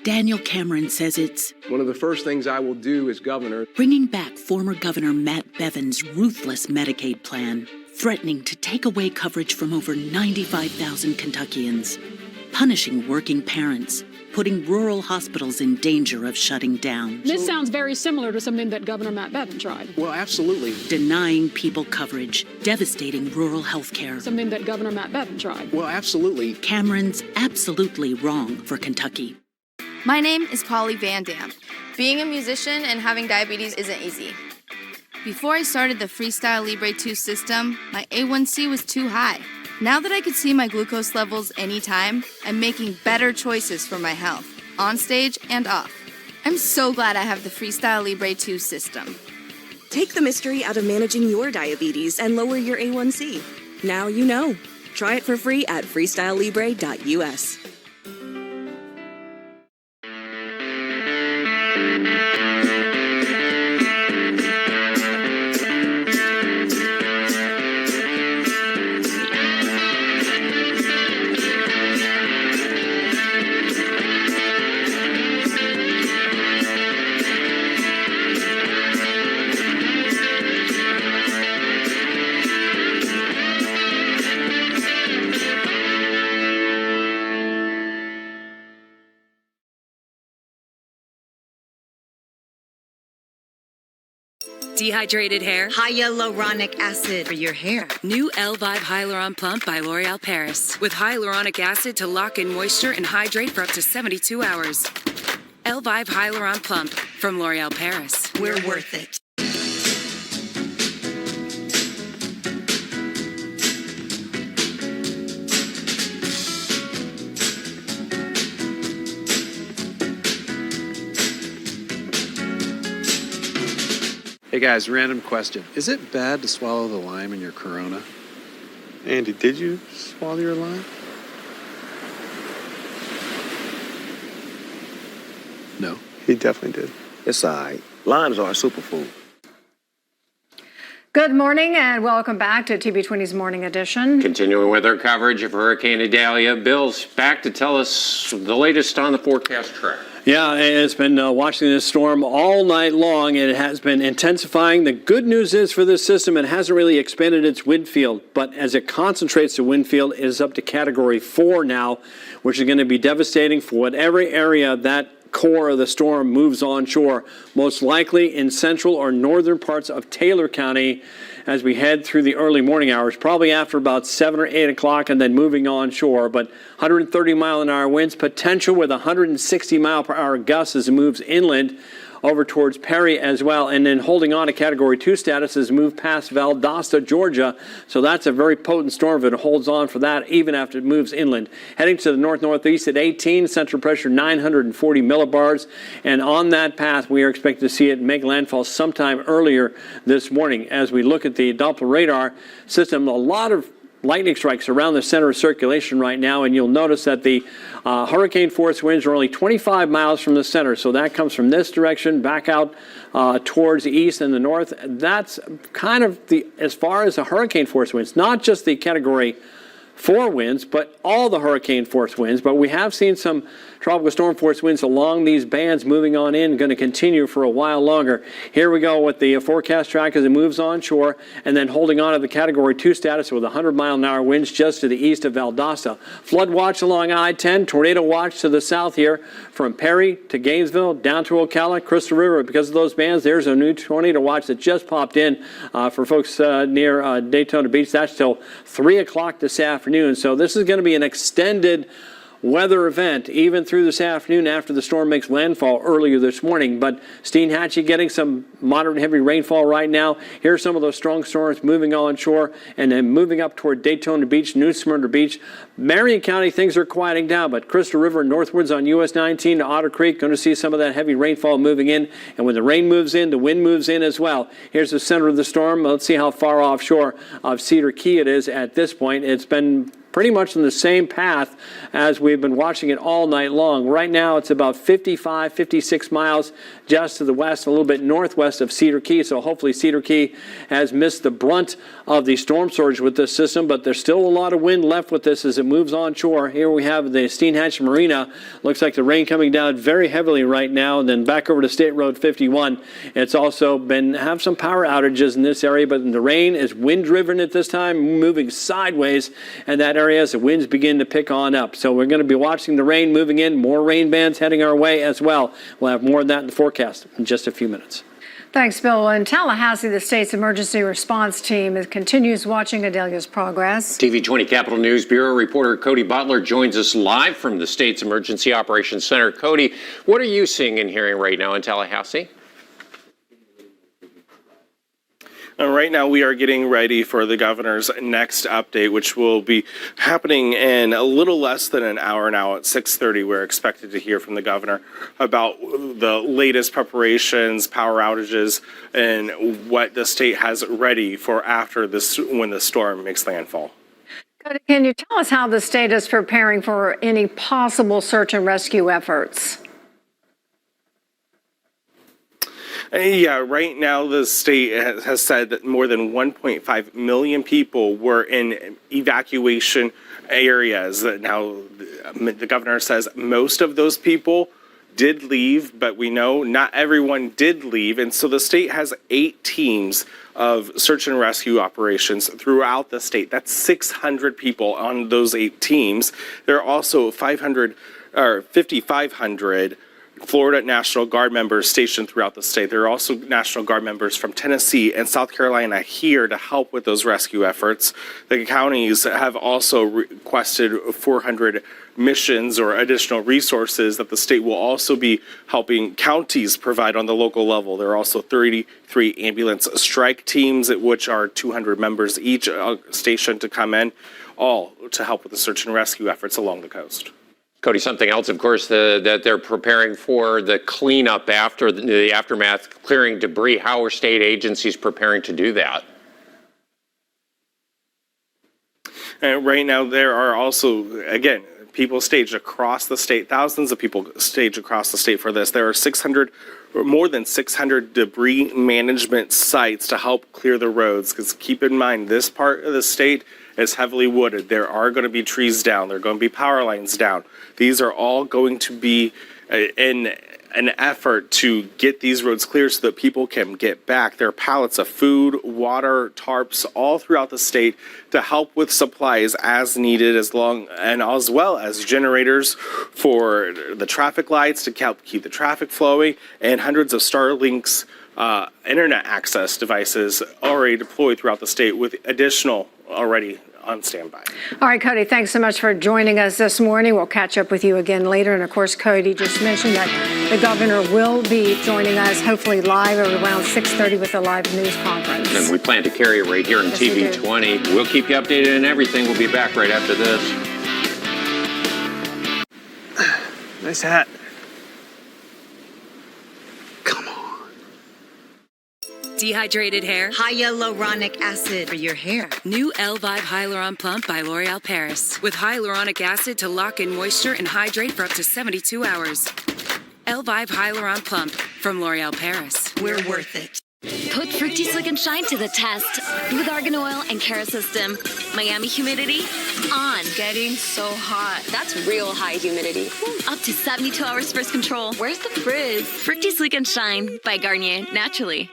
Daniel Cameron says it's One of the first things I will do as governor, bringing back former Governor Matt Bevin's ruthless Medicaid plan, threatening to take away coverage from over 95,000 Kentuckians, punishing working parents, putting rural hospitals in danger of shutting down, This sounds very similar to something that Governor Matt Bevin tried. well, absolutely. denying people coverage, devastating rural health care. Something that Governor Matt Bevin tried. Well, absolutely. Cameron's absolutely wrong for Kentucky. My name is Polly Van Dam. Being a musician and having diabetes isn't easy. Before I started the Freestyle Libre 2 system, my A1C was too high. Now that I could see my glucose levels anytime, I'm making better choices for my health, on stage and off. I'm so glad I have the Freestyle Libre 2 system. Take the mystery out of managing your diabetes and lower your A1C. Now you know. Try it for free at freestylelibre.us. Dehydrated hair? Hyaluronic acid for your hair. New L-Vive Hyaluron Plump by L'Oreal Paris. With hyaluronic acid to lock in moisture and hydrate for up to 72 hours. L-Vive Hyaluron Plump from L'Oreal Paris. We're worth it. Hey guys, random question. Is it bad to swallow the lime in your Corona? Andy, did you swallow your lime? No. He definitely did. It's all right. Limes are a superfood. Good morning and welcome back to TV20's Morning Edition. Continuing with our coverage of Hurricane Idalia, Bill's back to tell us the latest on the forecast track. Yeah, it's been watching this storm all night long. It has been intensifying. The good news is for this system, it hasn't really expanded its wind field, but as it concentrates the wind field, it is up to Category 4 now, which is going to be devastating for whatever area that core of the storm moves onshore, most likely in central or northern parts of Taylor County as we head through the early morning hours, probably after about 7 or 8 o'clock and then moving onshore. But 130-mile-an-hour winds, potential with 160-mile-per-hour gusts as it moves inland over towards Perry as well, and then holding on to Category 2 status as it moves past Valdosta, Georgia. So that's a very potent storm if it holds on for that, even after it moves inland. Heading to the north-northeast at 18, central pressure 940 millibars, and on that path, we are expected to see it make landfall sometime earlier this morning. As we look at the Doppler radar system, a lot of lightning strikes around the center of circulation right now, and you'll notice that the hurricane force winds are only 25 miles from the center, so that comes from this direction back out towards the east and the north. That's kind of as far as the hurricane force winds, not just the Category 4 winds, but all the hurricane force winds. But we have seen some tropical storm force winds along these bands moving on in, going to continue for a while longer. Here we go with the forecast track as it moves onshore and then holding on to the Category 2 status with 100-mile-an-hour winds just to the east of Valdosta. Flood watch along I-10, tornado watch to the south here from Perry to Gainesville, down to Ocala, Crystal River. Because of those bands, there's a new tornado watch that just popped in for folks near Daytona Beach. That's till 3 o'clock this afternoon. So this is going to be an extended weather event even through this afternoon after the storm makes landfall earlier this morning. But Steinhatchee getting some moderate and heavy rainfall right now. Here's some of those strong storms moving onshore and then moving up toward Daytona Beach, New Smyrna Beach. Marion County, things are quieting down, but Crystal River northwards on US 19 to Otter Creek, going to see some of that heavy rainfall moving in. And when the rain moves in, the wind moves in as well. Here's the center of the storm. Let's see how far offshore of Cedar Key it is at this point. It's been pretty much in the same path as we've been watching it all night long. Right now, it's about 55, 56 miles just to the west, a little bit northwest of Cedar Key. So hopefully Cedar Key has missed the brunt of the storm surge with this system, but there's still a lot of wind left with this as it moves onshore. Here we have the Steinhatchee Marina. Looks like the rain coming down very heavily right now. And then back over to State Road 51. It's also have some power outages in this area, but the rain is wind driven at this time, moving sideways, and that area as the winds begin to pick on up. So we're going to be watching the rain moving in, more rain bands heading our way as well. We'll have more of that in the forecast in just a few minutes. Thanks, Bill. In Tallahassee, the state's emergency response team continues watching Adelia's progress. TV 20 Capitol News Bureau reporter Cody Butler joins us live from the state's Emergency Operations Center. Cody, what are you seeing and hearing right now in Tallahassee? Right now, we are getting ready for the governor's next update, which will be happening in a little less than an hour now at 6:30. We're expected to hear from the governor about the latest preparations, power outages, and what the state has ready for after this when the storm makes landfall. Can you tell us how the state is preparing for any possible search and rescue efforts? Yeah, right now the state has said that more than 1.5 million people were in evacuation areas. Now, the governor says most of those people did leave, but we know not everyone did leave. And so the state has 8 teams of search and rescue operations throughout the state. That's 600 people on those 8 teams. There are also 5,500 Florida National Guard members stationed throughout the state. There are also National Guard members from Tennessee and South Carolina here to help with those rescue efforts. The counties have also requested 400 missions or additional resources that the state will also be helping counties provide on the local level. There are also 33 ambulance strike teams, at which are 200 members each stationed to come in, all to help with the search and rescue efforts along the coast. Cody, something else, of course, that they're preparing for the cleanup after the aftermath, clearing debris. How are state agencies preparing to do that? And right now, there are also, again, people staged across the state, thousands of people staged across the state for this. There are 600 or more than 600 debris management sites to help clear the roads. Because keep in mind, this part of the state is heavily wooded. There are going to be trees down. There are going to be power lines down. These are all going to be in an effort to get these roads clear so that people can get back. There are pallets of food, water, tarps all throughout the state to help with supplies as needed, as well as generators for the traffic lights to help keep the traffic flowing, and hundreds of Starlink's internet access devices already deployed throughout the state, with additional already on standby. All right, Cody, thanks so much for joining us this morning. We'll catch up with you again later. And of course, Cody just mentioned that the governor will be joining us hopefully live at around 6:30 with a live news conference. And we plan to carry it right here on TV 20. We'll keep you updated on everything. We'll be back right after this. Nice hat. Dehydrated hair? Hyaluronic acid for your hair. New L-Vive Hyaluron Plump by L'Oreal Paris. With hyaluronic acid to lock in moisture and hydrate for up to 72 hours. L-Vive Hyaluron Plump from L'Oreal Paris. We're worth it. Put Fructy Slick and Shine to the test with Argan Oil and Cara System. Miami humidity on. Getting so hot. That's real high humidity. Up to 72 hours frizz control. Where's the frizz? Fructy Slick and Shine by Garnier Naturally.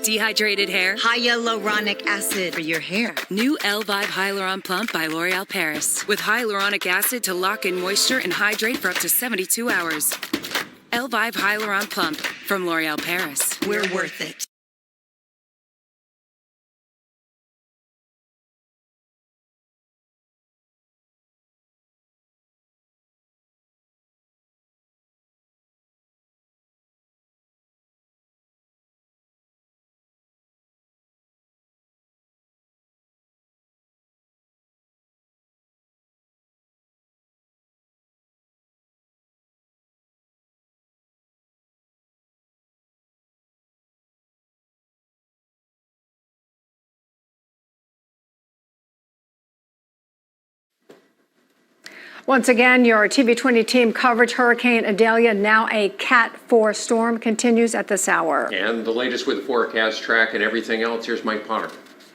Dehydrated hair? Hyaluronic acid for your hair. New L-Vibe Hyaluron Plump by L'Oreal Paris. With hyaluronic acid to lock in moisture and hydrate for up to 72 hours. L-Vibe Hyaluron Plump from L'Oreal Paris. We're worth it. Once again, your TV20 team coverage. Hurricane Adelia, now a Cat 4 storm, continues at this hour. And the latest with the forecast track and everything else, here's Mike Potter.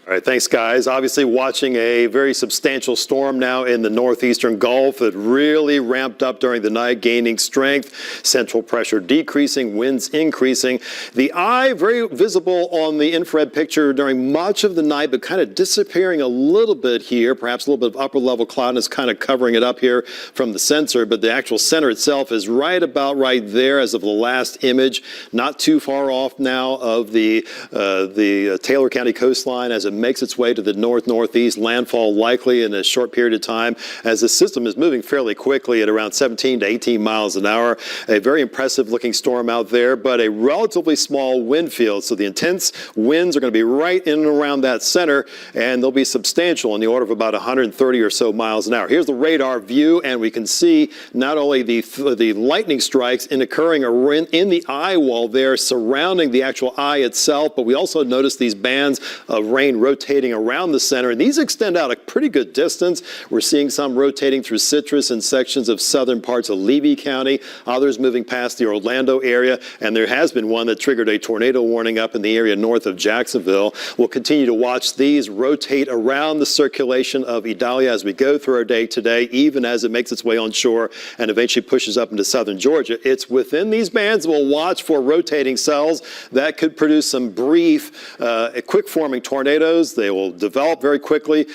All right, thanks, guys. Obviously watching a very substantial storm now in the northeastern Gulf that really ramped up during the night, gaining strength, central pressure decreasing, winds increasing. The eye very visible on the infrared picture during much of the night, but kind of disappearing a little bit here, perhaps a little bit of upper level cloudiness kind of covering it up here from the sensor, but the actual center itself is right about right there as of the last image, not too far off now of the Taylor County coastline as it makes its way to the north-northeast. Landfall likely in a short period of time as the system is moving fairly quickly at around 17 to 18 miles an hour. A very impressive looking storm out there, but a relatively small wind field. So the intense winds are going to be right in and around that center, and they'll be substantial in the order of about 130 or so miles an hour. Here's the radar view, and we can see not only the lightning strikes occurring in the eye wall there surrounding the actual eye itself, but we also notice these bands of rain rotating around the center, and these extend out a pretty good distance. We're seeing some rotating through Citrus and sections of southern parts of Levy County, others moving past the Orlando area, and there has been one that triggered a tornado warning up in the area north of Jacksonville. We'll continue to watch these rotate around the circulation of Idalia as we go through our day today, even as it makes its way on shore and eventually pushes up into southern Georgia. It's within these bands we'll watch for rotating cells that could produce some brief, quick-forming tornadoes. They will develop very quickly,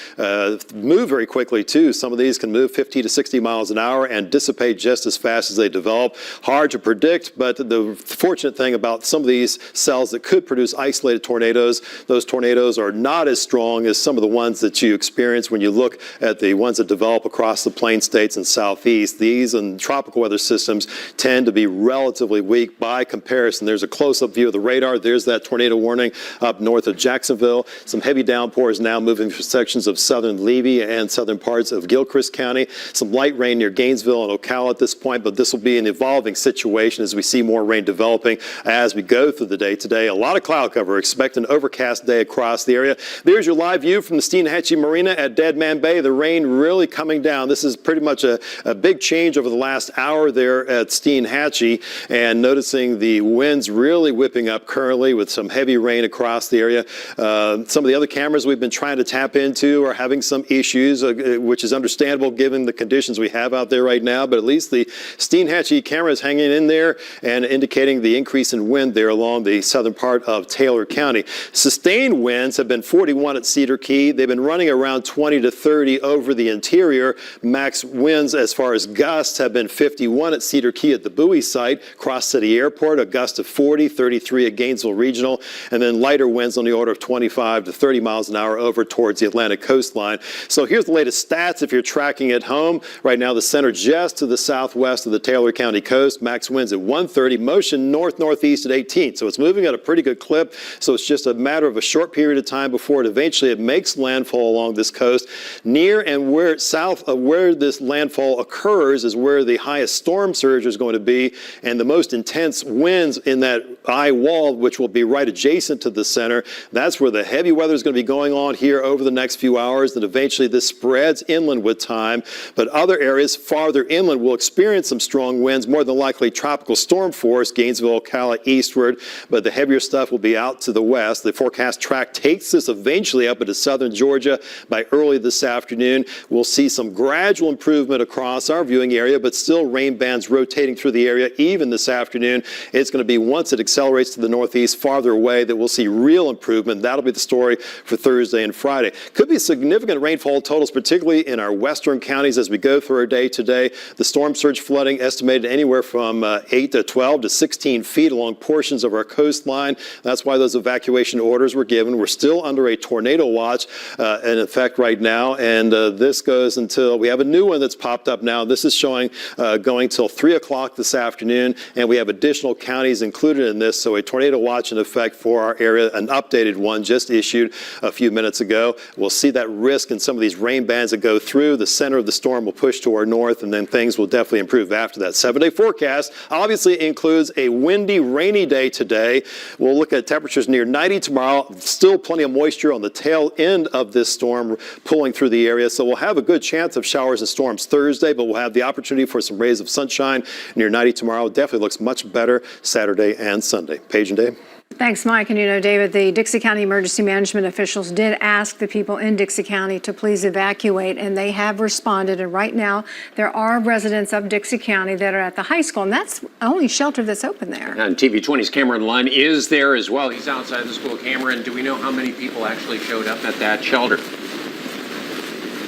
move very quickly too. Some of these can move 50 to 60 miles an hour and dissipate just as fast as they develop. Hard to predict, but the fortunate thing about some of these cells that could produce isolated tornadoes, those tornadoes are not as strong as some of the ones that you experience when you look at the ones that develop across the plain states and southeast. These and tropical weather systems tend to be relatively weak by comparison. There's a close-up view of the radar. There's that tornado warning up north of Jacksonville. Some heavy downpours now moving through sections of southern Levy and southern parts of Gilchrist County. Some light rain near Gainesville and Ocala at this point, but this will be an evolving situation as we see more rain developing as we go through the day today. A lot of cloud cover. Expect an overcast day across the area. There's your live view from the Steinhatchee Marina at Dead Man Bay. The rain really coming down. This is pretty much a big change over the last hour there at Steinhatchee, and noticing the winds really whipping up currently with some heavy rain across the area. Some of the other cameras we've been trying to tap into are having some issues, which is understandable given the conditions we have out there right now, but at least the Steinhatchee camera is hanging in there and indicating the increase in wind there along the southern part of Taylor County. Sustained winds have been 41 at Cedar Key. They've been running around 20 to 30 over the interior. Max winds as far as gusts have been 51 at Cedar Key at the Bowie site, Cross City Airport, a gust of 40, 33 at Gainesville Regional, and then lighter winds on the order of 25 to 30 miles an hour over towards the Atlantic coastline. So here's the latest stats if you're tracking at home. Right now, the center just to the southwest of the Taylor County coast. Max winds at 130, motion north-northeast at 18. So it's moving at a pretty good clip. So it's just a matter of a short period of time before it makes landfall along this coast. Near and where south of where this landfall occurs is where the highest storm surge is going to be, and the most intense winds in that eye wall, which will be right adjacent to the center. That's where the heavy weather is going to be going on here over the next few hours. Then eventually this spreads inland with time, but other areas farther inland will experience some strong winds, more than likely tropical storm force, Gainesville, Ocala, eastward, but the heavier stuff will be out to the west. The forecast track takes this eventually up into southern Georgia by early this afternoon. We'll see some gradual improvement across our viewing area, but still rain bands rotating through the area even this afternoon. It's going to be once it accelerates to the northeast farther away that we'll see real improvement. That'll be the story for Thursday and Friday. Could be significant rainfall totals, particularly in our western counties as we go through our day today. The storm surge flooding estimated anywhere from 8 to 12 to 16 feet along portions of our coastline. That's why those evacuation orders were given. We're still under a tornado watch in effect right now, and this goes until we have a new one that's popped up now. This is showing going till 3 o'clock this afternoon, and we have additional counties included in this, so a tornado watch in effect for our area, an updated one just issued a few minutes ago. We'll see that risk in some of these rain bands that go through. The center of the storm will push to our north, and then things will definitely improve after that. 7-day forecast obviously includes a windy, rainy day today. We'll look at temperatures near 90 tomorrow. Still plenty of moisture on the tail end of this storm pulling through the area, so we'll have a good chance of showers and storms Thursday, but we'll have the opportunity for some rays of sunshine near 90 tomorrow. Definitely looks much better Saturday and Sunday. Paige and Dave. Thanks, Mike. And you know, David, the Dixie County emergency management officials did ask the people in Dixie County to please evacuate, and they have responded. And right now, there are residents of Dixie County that are at the high school, and that's the only shelter that's open there. And TV20's Cameron Lunn is there as well. He's outside the school. Cameron, do we know how many people actually showed up at that shelter?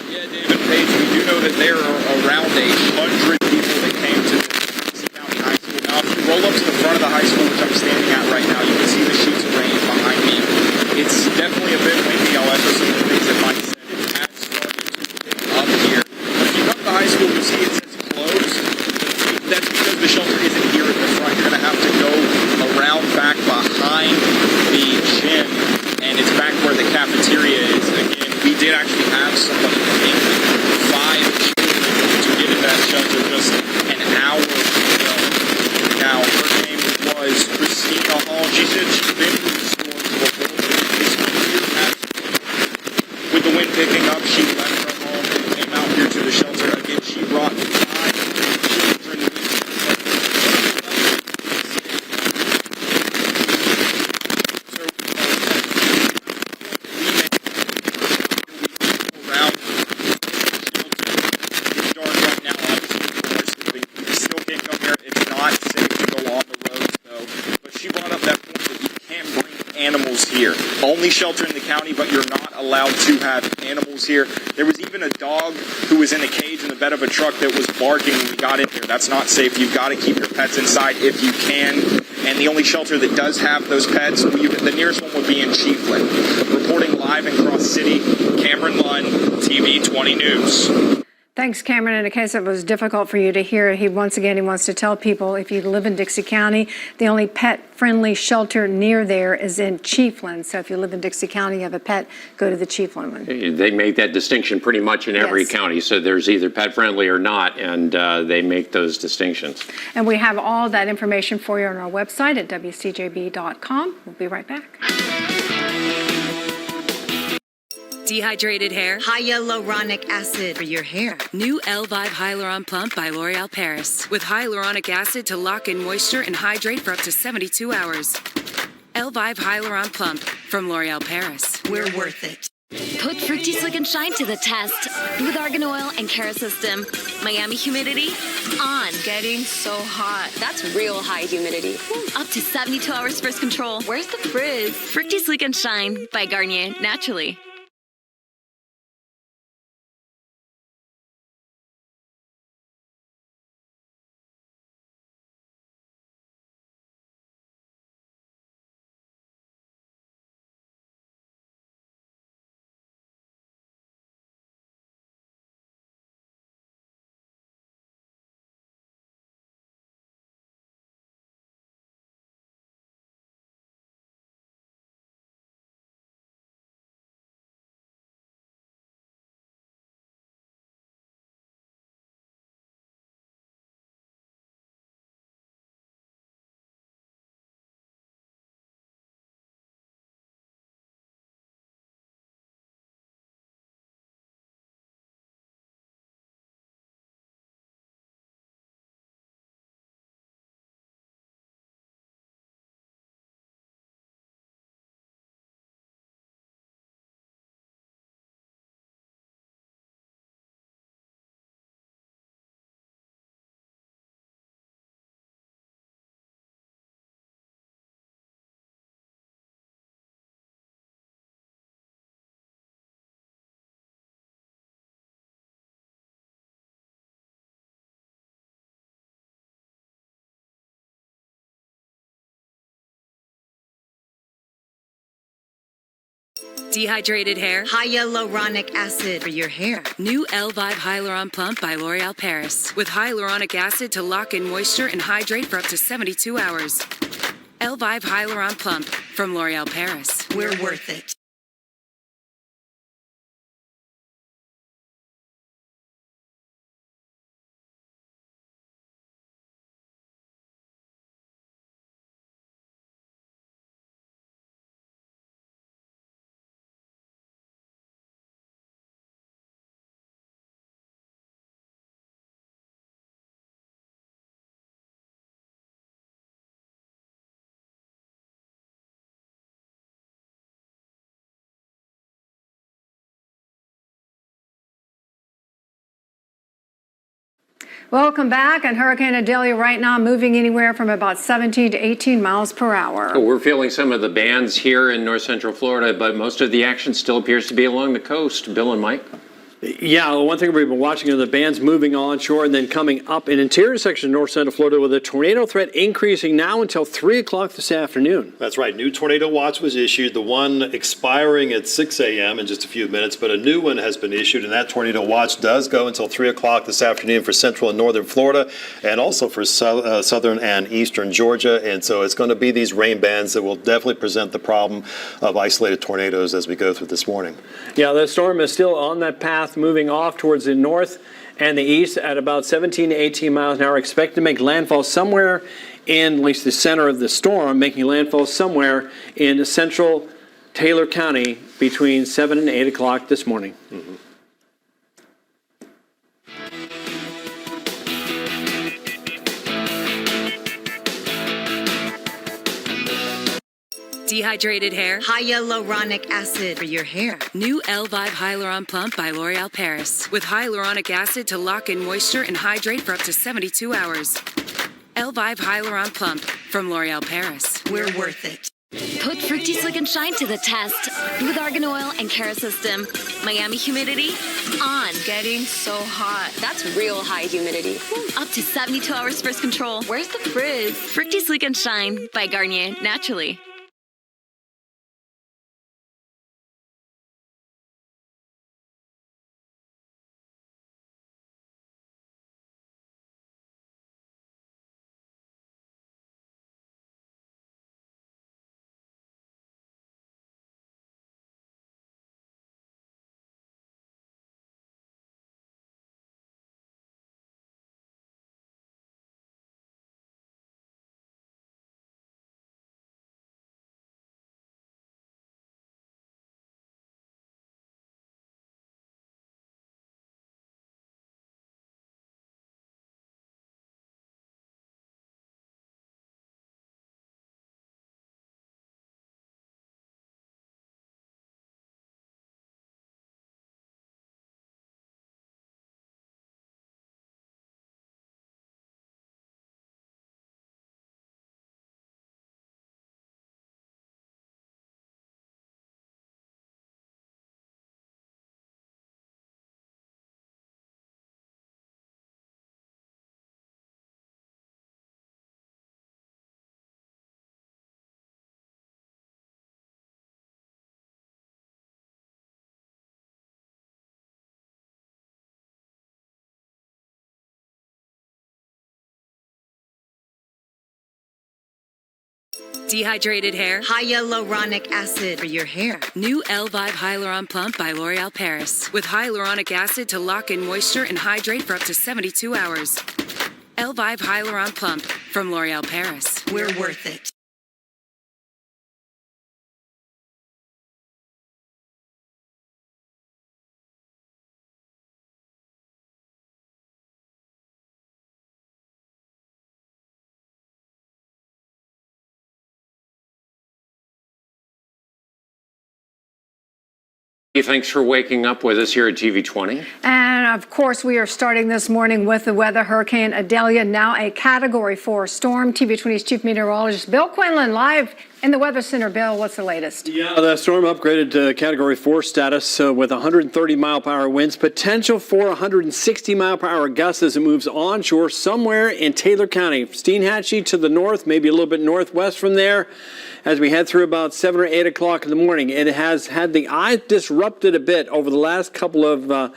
Yeah, David, Paige, we do know that there are around 100 people that came to Dixie County High School. Now, if you roll up to the front of the high school, which I'm standing at right now, you can see the sheets of rain behind me. It's definitely a bit windy. I'll echo some of the things that Mike said. It has started to pick up here. But if you come to the high school, you'll see it says closed. That's because the shelter isn't here at the front. You're going to have to go around back behind the gym, and it's back where the cafeteria is. Again, we did actually have somebody in 5 children to get into that shelter just an hour ago. Now, her name was Christina Hall. She said she'd been through the storms before. With the wind picking up, she left her home and came out here to the shelter. Again, she brought 5 children with her. Here. Only shelter in the county, but you're not allowed to have animals here. There was even a dog who was in a cage in the bed of a truck that was barking when we got in here. That's not safe. You've got to keep your pets inside if you can. And the only shelter that does have those pets, the nearest one would be in Chiefland. Reporting live in Cross City, Cameron Lunn, TV 20 News. Thanks, Cameron. In case it was difficult for you to hear, he wants to tell people if you live in Dixie County, the only pet-friendly shelter near there is in Chiefland. So if you live in Dixie County, you have a pet, go to the Chiefland one. They make that distinction pretty much in every county. So there's either pet-friendly or not, and they make those distinctions. And we have all that information for you on our website at WCJB.com. We'll be right back. Dehydrated hair? Hyaluronic acid for your hair. New L5 Hyaluron Plump by L'Oreal Paris. With hyaluronic acid to lock in moisture and hydrate for up to 72 hours. L5 Hyaluron Plump from L'Oreal Paris. We're worth it. Put Fructy Slick and Shine to the test with Argan Oil and Cara System. Miami humidity on. Getting so hot. That's real high humidity. Up to 72 hours first control. Where's the frizz? Fructy Slick and Shine by Garnier Naturally. Dehydrated hair? Hyaluronic acid for your hair. New L5 Hyaluron Plump by L'Oreal Paris. With hyaluronic acid to lock in moisture and hydrate for up to 72 hours. L5 Hyaluron Plump from L'Oreal Paris. We're worth it. Welcome back. And Hurricane Adelia right now moving anywhere from about 17 to 18 miles per hour. We're feeling some of the bands here in north central Florida, but most of the action still appears to be along the coast. Bill and Mike? Yeah, one thing we've been watching are the bands moving onshore and then coming up in interior section of north central Florida with a tornado threat increasing now until 3 o'clock this afternoon. That's right. New tornado watch was issued, the one expiring at 6 a.m. in just a few minutes, but a new one has been issued, and that tornado watch does go until 3 o'clock this afternoon for central and northern Florida and also for southern and eastern Georgia. And so it's going to be these rain bands that will definitely present the problem of isolated tornadoes as we go through this morning. Yeah, the storm is still on that path, moving off towards the north and the east at about 17 to 18 miles an hour. Expect to make landfall somewhere in at least the center of the storm, making landfall somewhere in central Taylor County between 7 and 8 o'clock this morning. Mm-hmm. Dehydrated hair? Hyaluronic acid for your hair. New L5 Hyaluron Plump by L'Oreal Paris. With hyaluronic acid to lock in moisture and hydrate for up to 72 hours. L5 Hyaluron Plump from L'Oreal Paris. We're worth it. Put Fructy Slick and Shine to the test with Argan Oil and Cara System. Miami humidity on. Getting so hot. That's real high humidity. Up to 72 hours first control. Where's the frizz? Fructy Slick and Shine by Garnier Naturally. Dehydrated hair? Hyaluronic acid for your hair. New Elvive Hyaluron Plump by L'Oreal Paris. With hyaluronic acid to lock in moisture and hydrate for up to 72 hours. Elvive Hyaluron Plump from L'Oreal Paris. We're worth it. Thanks for waking up with us here at TV 20. And of course, we are starting this morning with the weather. Hurricane Adelia, now a Category 4 storm. TV 20's Chief Meteorologist Bill Quinlan live in the Weather Center. Bill, what's the latest? Yeah, the storm upgraded to Category 4 status with 130 mile per hour winds, potential for 160 mile per hour gusts as it moves onshore somewhere in Taylor County. Steinhatchee to the north, maybe a little bit northwest from there. As we head through about 7 or 8 o'clock in the morning, it has had the eye disrupted a bit over the last couple of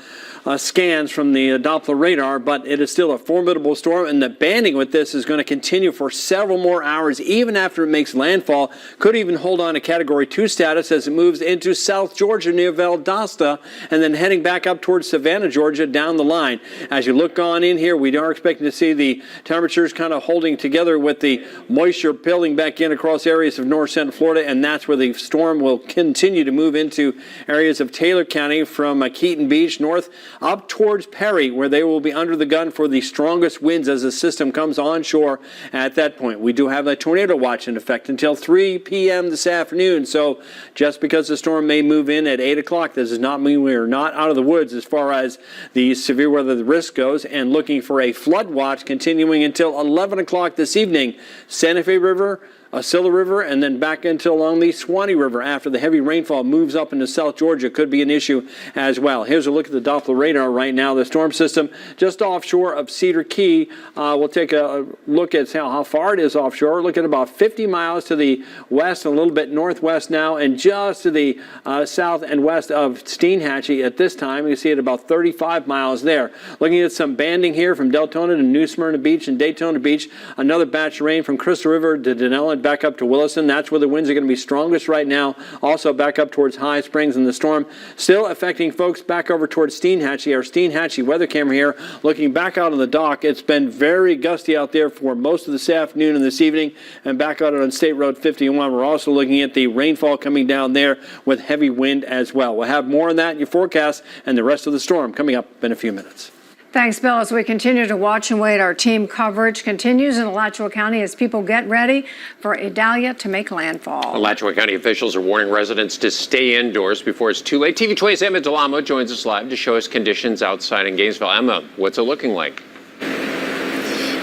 scans from the Doppler radar, but it is still a formidable storm, and the banding with this is going to continue for several more hours, even after it makes landfall. Could even hold on to Category 2 status as it moves into South Georgia near Valdosta, and then heading back up towards Savannah, Georgia, down the line. As you look on in here, we are expecting to see the temperatures kind of holding together with the moisture peeling back in across areas of north central Florida, and that's where the storm will continue to move into areas of Taylor County from Keaton Beach north up towards Perry, where they will be under the gun for the strongest winds as the system comes onshore at that point. We do have a tornado watch in effect until 3 p.m. this afternoon, so just because the storm may move in at 8 o'clock, this does not mean we are not out of the woods as far as the severe weather risk goes, and looking for a flood watch continuing until 11 o'clock this evening. Santa Fe River, Scylla River, and then back into along the Swanee River after the heavy rainfall moves up into South Georgia could be an issue as well. Here's a look at the Doppler radar right now. The storm system just offshore of Cedar Key. We'll take a look at how far it is offshore. Look at about 50 miles to the west and a little bit northwest now, and just to the south and west of Steinhatchee at this time. You see it about 35 miles there. Looking at some banding here from Deltona to New Smyrna Beach and Daytona Beach. Another batch of rain from Crystal River to Denellen back up to Williston. That's where the winds are going to be strongest right now. Also back up towards High Springs, and the storm still affecting folks back over towards Steinhatchee. Our Steinhatchee weather camera here looking back out on the dock. It's been very gusty out there for most of this afternoon and this evening, and back out on State Road 51. We're also looking at the rainfall coming down there with heavy wind as well. We'll have more on that in your forecast and the rest of the storm coming up in a few minutes. Thanks, Bill. As we continue to watch and wait, our team coverage continues in Alachua County as people get ready for Idalia to make landfall. Alachua County officials are warning residents to stay indoors before it's too late. TV 20's Emma Delamo joins us live to show us conditions outside in Gainesville. Emma, what's it looking like?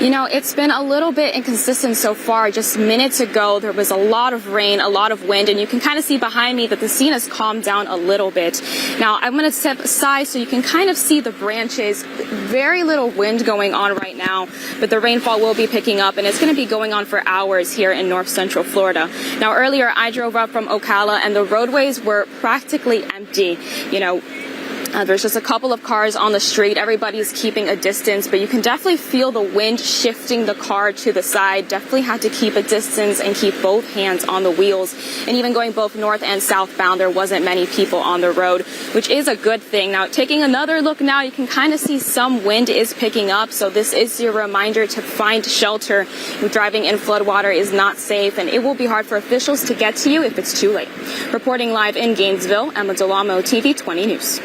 You know, it's been a little bit inconsistent so far. Just minutes ago, there was a lot of rain, a lot of wind, and you can kind of see behind me that the scene has calmed down a little bit. Now, I'm going to step aside so you can kind of see the branches. Very little wind going on right now, but the rainfall will be picking up, and it's going to be going on for hours here in north central Florida. Now, earlier, I drove up from Ocala, and the roadways were practically empty. You know, there's just a couple of cars on the street. Everybody's keeping a distance, but you can definitely feel the wind shifting the car to the side. Definitely had to keep a distance and keep both hands on the wheels. And even going both north and southbound, there wasn't many people on the road, which is a good thing. Now, taking another look now, you can kind of see some wind is picking up. So this is your reminder to find shelter. Driving in floodwater is not safe, and it will be hard for officials to get to you if it's too late. Reporting live in Gainesville, Emma Delamo, TV 20 News.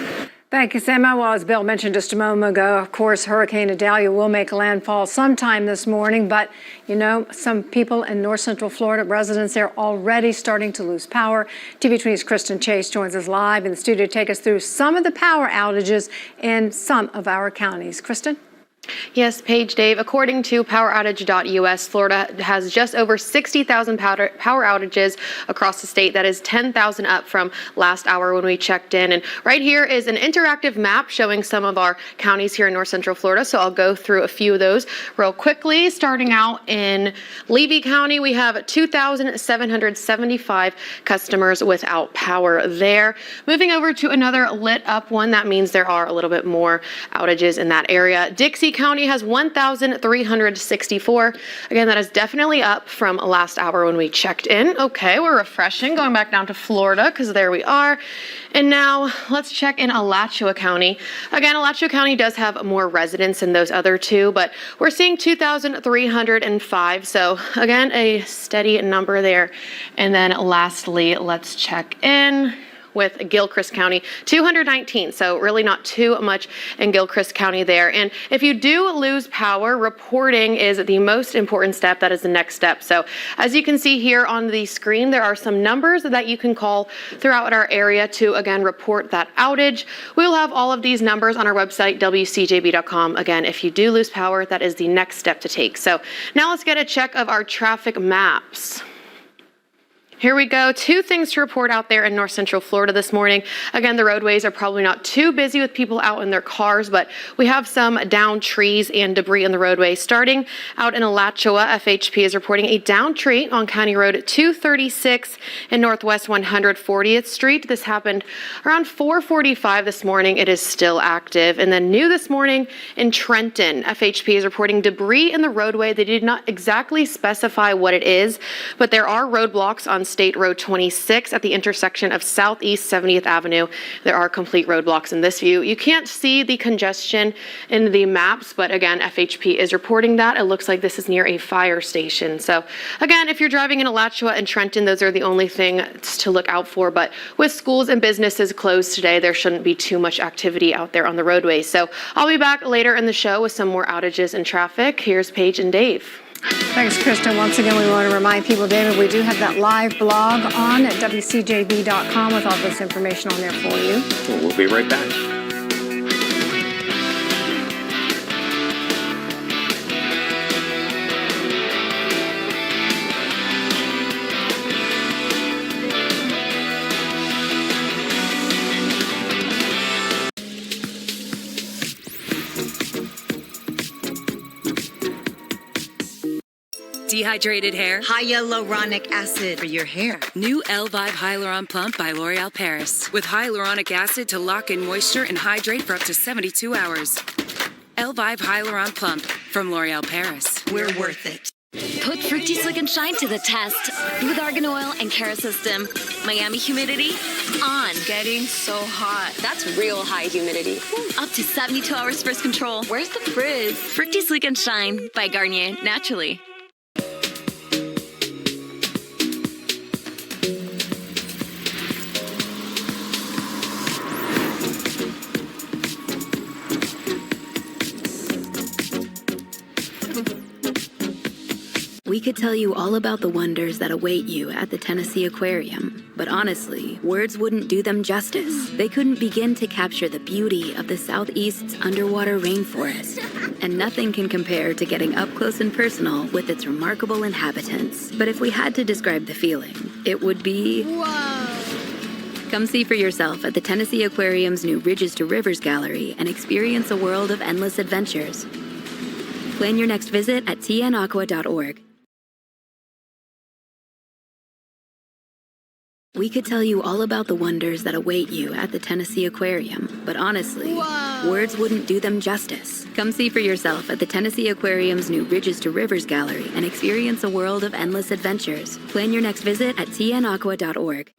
Thank you, Emma. Well, as Bill mentioned just a moment ago, of course, Hurricane Idalia will make landfall sometime this morning. But, you know, some people in north central Florida, residents there, already starting to lose power. TV 20's Kristen Chase joins us live in the studio to take us through some of the power outages in some of our counties. Kristen? Yes, Paige, Dave. According to PowerOutage.us, Florida has just over 60,000 power outages across the state. That is 10,000 up from last hour when we checked in. And right here is an interactive map showing some of our counties here in north central Florida. So I'll go through a few of those real quickly. Starting out in Levy County, we have 2,775 customers without power there. Moving over to another lit up one, that means there are a little bit more outages in that area. Dixie County has 1,364. Again, that is definitely up from last hour when we checked in. Okay, we're refreshing, going back down to Florida because there we are. And now let's check in Alachua County. Again, Alachua County does have more residents than those other two, but we're seeing 2,305. So again, a steady number there. And then lastly, let's check in with Gilchrist County, 219. So really not too much in Gilchrist County there. And if you do lose power, reporting is the most important step. That is the next step. So as you can see here on the screen, there are some numbers that you can call throughout our area to, again, report that outage. We will have all of these numbers on our website, WCJB.com. Again, if you do lose power, that is the next step to take. So now let's get a check of our traffic maps. Here we go. Two things to report out there in North Central Florida this morning. Again, the roadways are probably not too busy with people out in their cars, but we have some downed trees and debris in the roadway. Starting out in Alachua, FHP is reporting a downed tree on County Road 236 in Northwest 140th Street. This happened around 4:45 this morning. It is still active. And then new this morning in Trenton, FHP is reporting debris in the roadway. They did not exactly specify what it is, but there are roadblocks on State Road 26 at the intersection of Southeast 70th Avenue. There are complete roadblocks in this view. You can't see the congestion in the maps, but again, FHP is reporting that. It looks like this is near a fire station. So again, if you're driving in Alachua and Trenton, those are the only things to look out for. But with schools and businesses closed today, there shouldn't be too much activity out there on the roadways. So I'll be back later in the show with some more outages and traffic. Here's Paige and Dave. Thanks, Krista. Once again, we want to remind people, David, we do have that live blog on at WCJB.com with all this information on there for you. Well, we'll be right back. Dehydrated hair? Hyaluronic acid for your hair. New Elvive Hyaluron Plump by L'Oreal Paris. With hyaluronic acid to lock in moisture and hydrate for up to 72 hours. Elvive Hyaluron Plump from L'Oreal Paris. We're worth it. Put Fructy Slick and Shine to the test with Argan Oil and Cara System. Miami humidity on. Getting so hot. That's real high humidity. Up to 72 hours first control. Where's the frizz? Fructy Slick and Shine by Garnier Naturally. We could tell you all about the wonders that await you at the Tennessee Aquarium, but honestly, words wouldn't do them justice. They couldn't begin to capture the beauty of the Southeast's underwater rainforest, and nothing can compare to getting up close and personal with its remarkable inhabitants. But if we had to describe the feeling, it would be... Whoa! Come see for yourself at the Tennessee Aquarium's new Ridges to Rivers Gallery and experience a world of endless adventures. Plan your next visit at tnaqua.org. We could tell you all about the wonders that await you at the Tennessee Aquarium, but honestly, words wouldn't do them justice. Come see for yourself at the Tennessee Aquarium's new Ridges to Rivers Gallery and experience a world of endless adventures. Plan your next visit at tnaqua.org.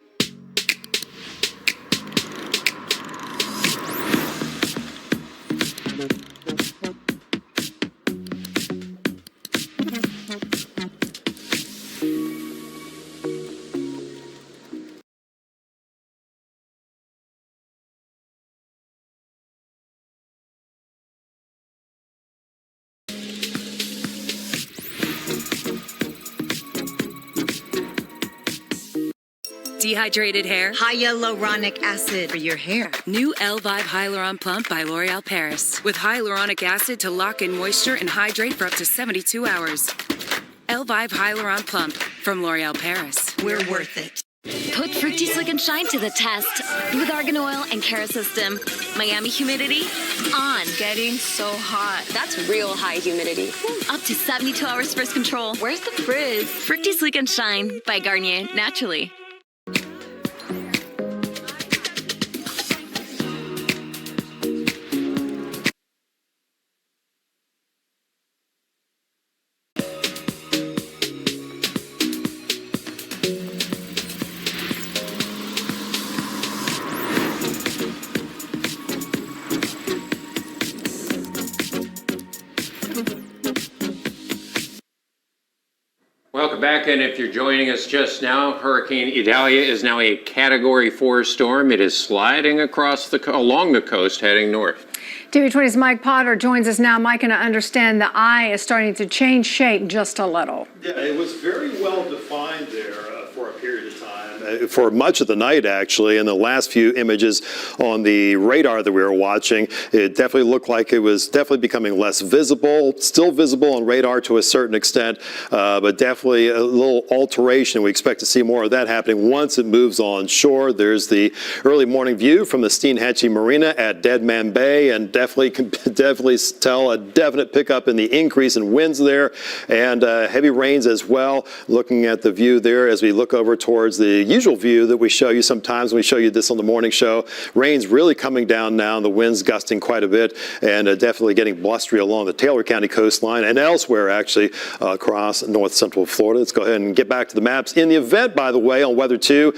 Dehydrated hair? Hyaluronic acid for your hair. New Elvive Hyaluron Plump by L'Oreal Paris. With hyaluronic acid to lock in moisture and hydrate for up to 72 hours. Elvive Hyaluron Plump from L'Oreal Paris. We're worth it. Put Fructy Slick and Shine to the test with Argan Oil and Cara System. Miami humidity on. Getting so hot. That's real high humidity. Up to 72 hours first control. Where's the frizz? Fructy Slick and Shine by Garnier Naturally. second. If you're joining us just now, Hurricane Idalia is now a Category 4 storm. It is sliding along the coast, heading north. TV20's Mike Potter joins us now. Mike, and I understand the eye is starting to change shape just a little. Yeah, it was very well defined there for a period of time. For much of the night, actually, and the last few images on the radar that we were watching, it definitely looked like it was definitely becoming less visible, still visible on radar to a certain extent, but definitely a little alteration. We expect to see more of that happening once it moves on shore. There's the early morning view from the Steinhatchee Marina at Dead Man Bay, and definitely can tell a definite pickup in the increase in winds there, and heavy rains as well. Looking at the view there as we look over towards the usual view that we show you sometimes when we show you this on the morning show. Rain's really coming down now, the wind's gusting quite a bit, and definitely getting blustery along the Taylor County coastline and elsewhere, actually, across north central Florida. Let's go ahead and get back to the maps. In the event, by the way, on Weather 2,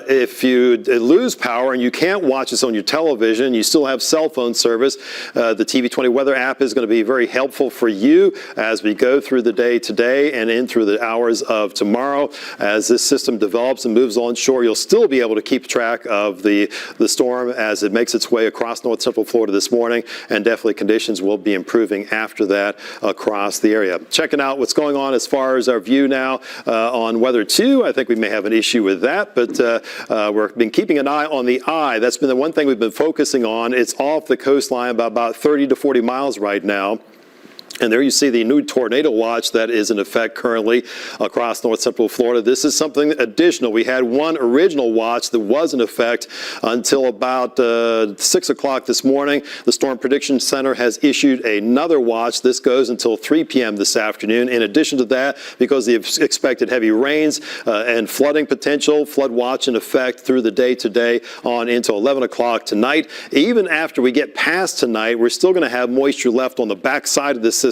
if you lose power and you can't watch this on your television, you still have cell phone service. The TV20 weather app is going to be very helpful for you as we go through the day today and in through the hours of tomorrow. As this system develops and moves on shore, you'll still be able to keep track of the storm as it makes its way across north central Florida this morning, and definitely conditions will be improving after that across the area. Checking out what's going on as far as our view now on Weather 2. I think we may have an issue with that, but we've been keeping an eye on the eye. That's been the one thing we've been focusing on. It's off the coastline by about 30 to 40 miles right now. And there you see the new tornado watch that is in effect currently across north central Florida. This is something additional. We had one original watch that was in effect until about 6 o'clock this morning. The Storm Prediction Center has issued another watch. This goes until 3 p.m. this afternoon. In addition to that, because of the expected heavy rains and flooding potential, flood watch in effect through the day today on into 11 o'clock tonight. Even after we get past tonight, we're still going to have moisture left on the backside of the system.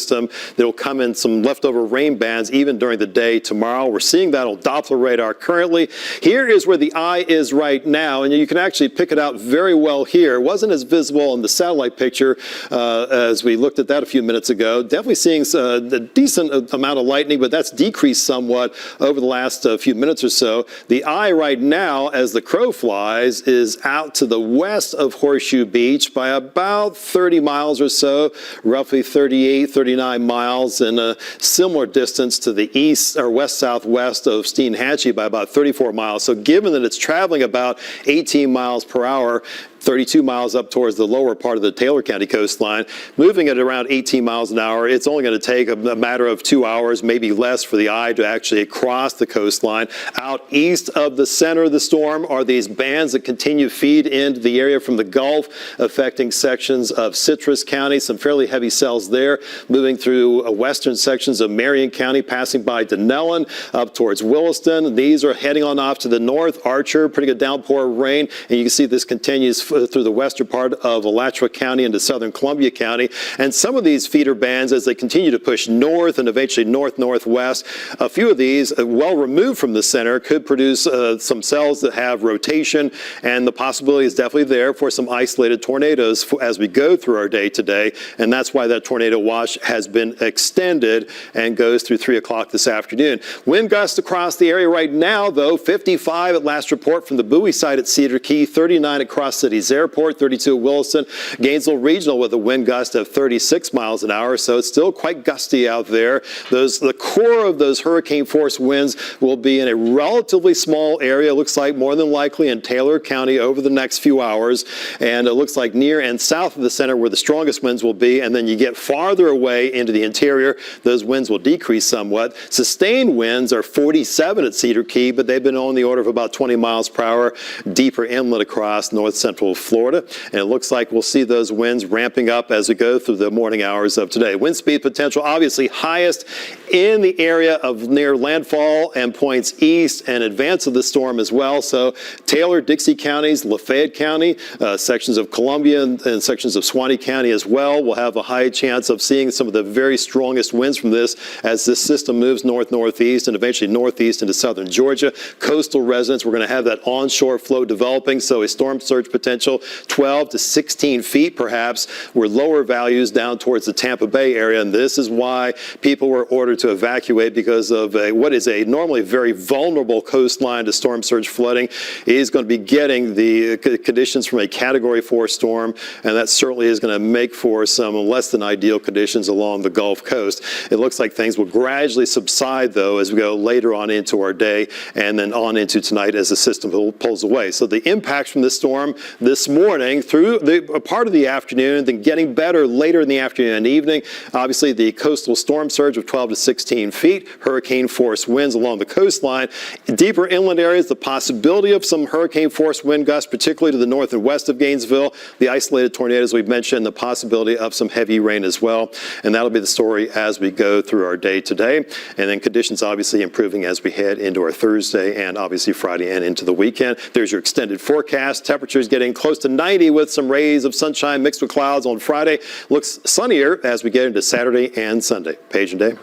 That'll come in some leftover rain bands even during the day tomorrow. We're seeing that on Doppler radar currently. Here is where the eye is right now, and you can actually pick it out very well here. It wasn't as visible in the satellite picture as we looked at that a few minutes ago. Definitely seeing a decent amount of lightning, but that's decreased somewhat over the last few minutes or so. The eye right now, as the crow flies, is out to the west of Horseshoe Beach by about 30 miles or so, roughly 39 miles, and a similar distance to the east or west-southwest of Steinhatchee by about 34 miles. So given that it's traveling about 18 miles per hour, 32 miles up towards the lower part of the Taylor County coastline, moving at around 18 miles an hour, it's only going to take a matter of 2 hours, maybe less, for the eye to actually cross the coastline. Out east of the center of the storm are these bands that continue to feed into the area from the Gulf, affecting sections of Citrus County, some fairly heavy cells there, moving through western sections of Marion County, passing by Denellen, up towards Williston. These are heading on off to the north. Archer, pretty good downpour of rain, and you can see this continues through the western part of Alachua County into southern Columbia County. And some of these feeder bands, as they continue to push north and eventually north-northwest, a few of these, well removed from the center, could produce some cells that have rotation, and the possibility is definitely there for some isolated tornadoes as we go through our day today. And that's why that tornado watch has been extended and goes through 3 o'clock this afternoon. Wind gusts across the area right now, though, 55 at last report from the buoy site at Cedar Key, 39 at Cross Cities Airport, 32 at Williston. Gainesville Regional with a wind gust of 36 miles an hour, so it's still quite gusty out there. The core of those hurricane force winds will be in a relatively small area, looks like more than likely in Taylor County over the next few hours, and it looks like near and south of the center where the strongest winds will be, and then you get farther away into the interior, those winds will decrease somewhat. Sustained winds are 47 at Cedar Key, but they've been on the order of about 20 miles per hour deeper inland across north central Florida, and it looks like we'll see those winds ramping up as we go through the morning hours of today. Wind speed potential obviously highest in the area of near landfall and points east and advance of the storm as well. So Taylor, Dixie counties, Lafayette County, sections of Columbia and sections of Suwannee County as well will have a high chance of seeing some of the very strongest winds from this as this system moves north-northeast and eventually northeast into southern Georgia. Coastal residents, we're going to have that onshore flow developing, so a storm surge potential potential, 12 to 16 feet perhaps, were lower values down towards the Tampa Bay area. And this is why people were ordered to evacuate, because of what is a normally very vulnerable coastline to storm surge flooding. Is going to be getting the conditions from a Category 4 storm, and that certainly is going to make for some less than ideal conditions along the Gulf Coast. It looks like things will gradually subside, though, as we go later on into our day and then on into tonight as the system pulls away. So the impacts from this storm this morning through a part of the afternoon, then getting better later in the afternoon and evening. Obviously, the coastal storm surge of 12 to 16 feet, hurricane force winds along the coastline. Deeper inland areas, the possibility of some hurricane force wind gusts, particularly to the north and west of Gainesville. The isolated tornadoes we've mentioned, the possibility of some heavy rain as well. And that'll be the story as we go through our day today. And then conditions obviously improving as we head into our Thursday and obviously Friday and into the weekend. There's your extended forecast. Temperatures getting close to 90 with some rays of sunshine mixed with clouds on Friday. Looks sunnier as we get into Saturday and Sunday. Paige and Dave.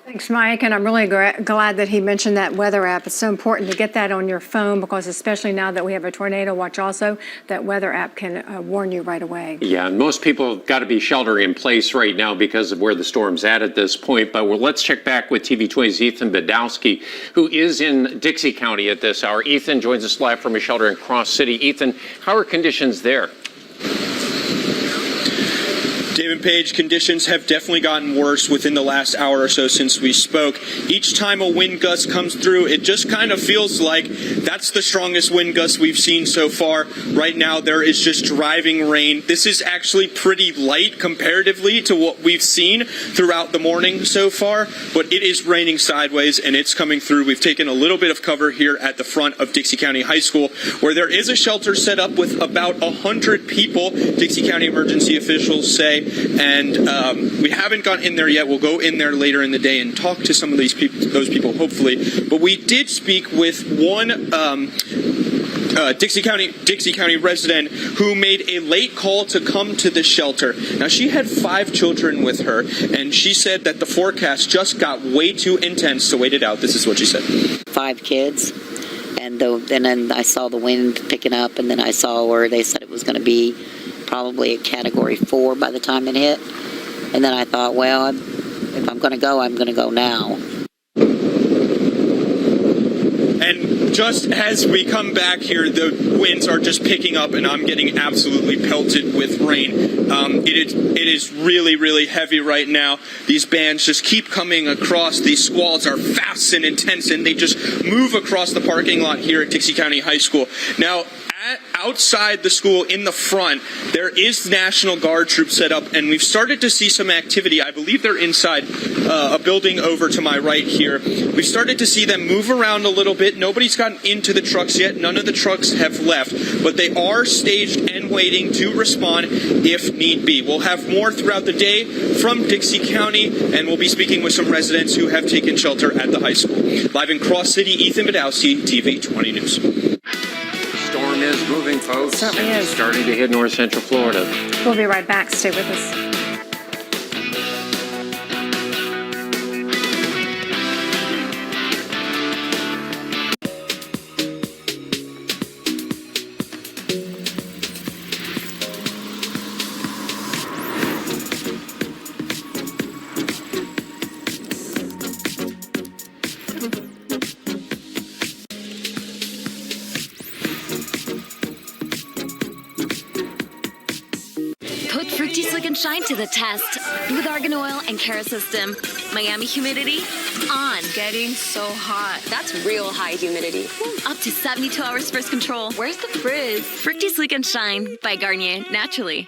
Thanks, Mike, and I'm really glad that he mentioned that weather app. It's so important to get that on your phone, because especially now that we have a tornado watch also, that weather app can warn you right away. Yeah, and most people have got to be sheltering in place right now because of where the storm's at this point. But let's check back with TV 20's Ethan Badowski, who is in Dixie County at this hour. Ethan joins us live from a shelter in Cross City. Ethan, how are conditions there? Dave and Paige, conditions have definitely gotten worse within the last hour or so since we spoke. Each time a wind gust comes through, it just kind of feels like that's the strongest wind gust we've seen so far. Right now, there is just driving rain. This is actually pretty light comparatively to what we've seen throughout the morning so far, but it is raining sideways and it's coming through. We've taken a little bit of cover here at the front of Dixie County High School, where there is a shelter set up with about 100 people, Dixie County emergency officials say. And we haven't got in there yet. We'll go in there later in the day and talk to some of those people, hopefully. But we did speak with one Dixie County resident who made a late call to come to the shelter. Now, she had 5 children with her, and she said that the forecast just got way too intense to wait it out. This is what she said. 5 kids, and then I saw the wind picking up, and then I saw where they said it was going to be probably a Category 4 by the time it hit. And then I thought, well, if I'm going to go now. And just as we come back here, the winds are just picking up, and I'm getting absolutely pelted with rain. It is really, really heavy right now. These bands just keep coming across. These squalls are fast and intense, and they just move across the parking lot here at Dixie County High School. Now, outside the school in the front, there is National Guard troops set up, and we've started to see some activity. I believe they're inside a building over to my right here. We've started to see them move around a little bit. Nobody's gotten into the trucks yet. None of the trucks have left, but they are staged and waiting to respond if need be. We'll have more throughout the day from Dixie County, and we'll be speaking with some residents who have taken shelter at the high school. Live in Cross City, Ethan Badowski, TV 20 News. Storm is moving, folks. Certainly is. Starting to hit north central Florida. We'll be right back. Stay with us. Put Fructy Slick and Shine to the test with Argan Oil and Cara System. Miami humidity on. Getting so hot. That's real high humidity. Up to 72 hours first control. Where's the frizz? Fructy Slick and Shine by Garnier Naturally.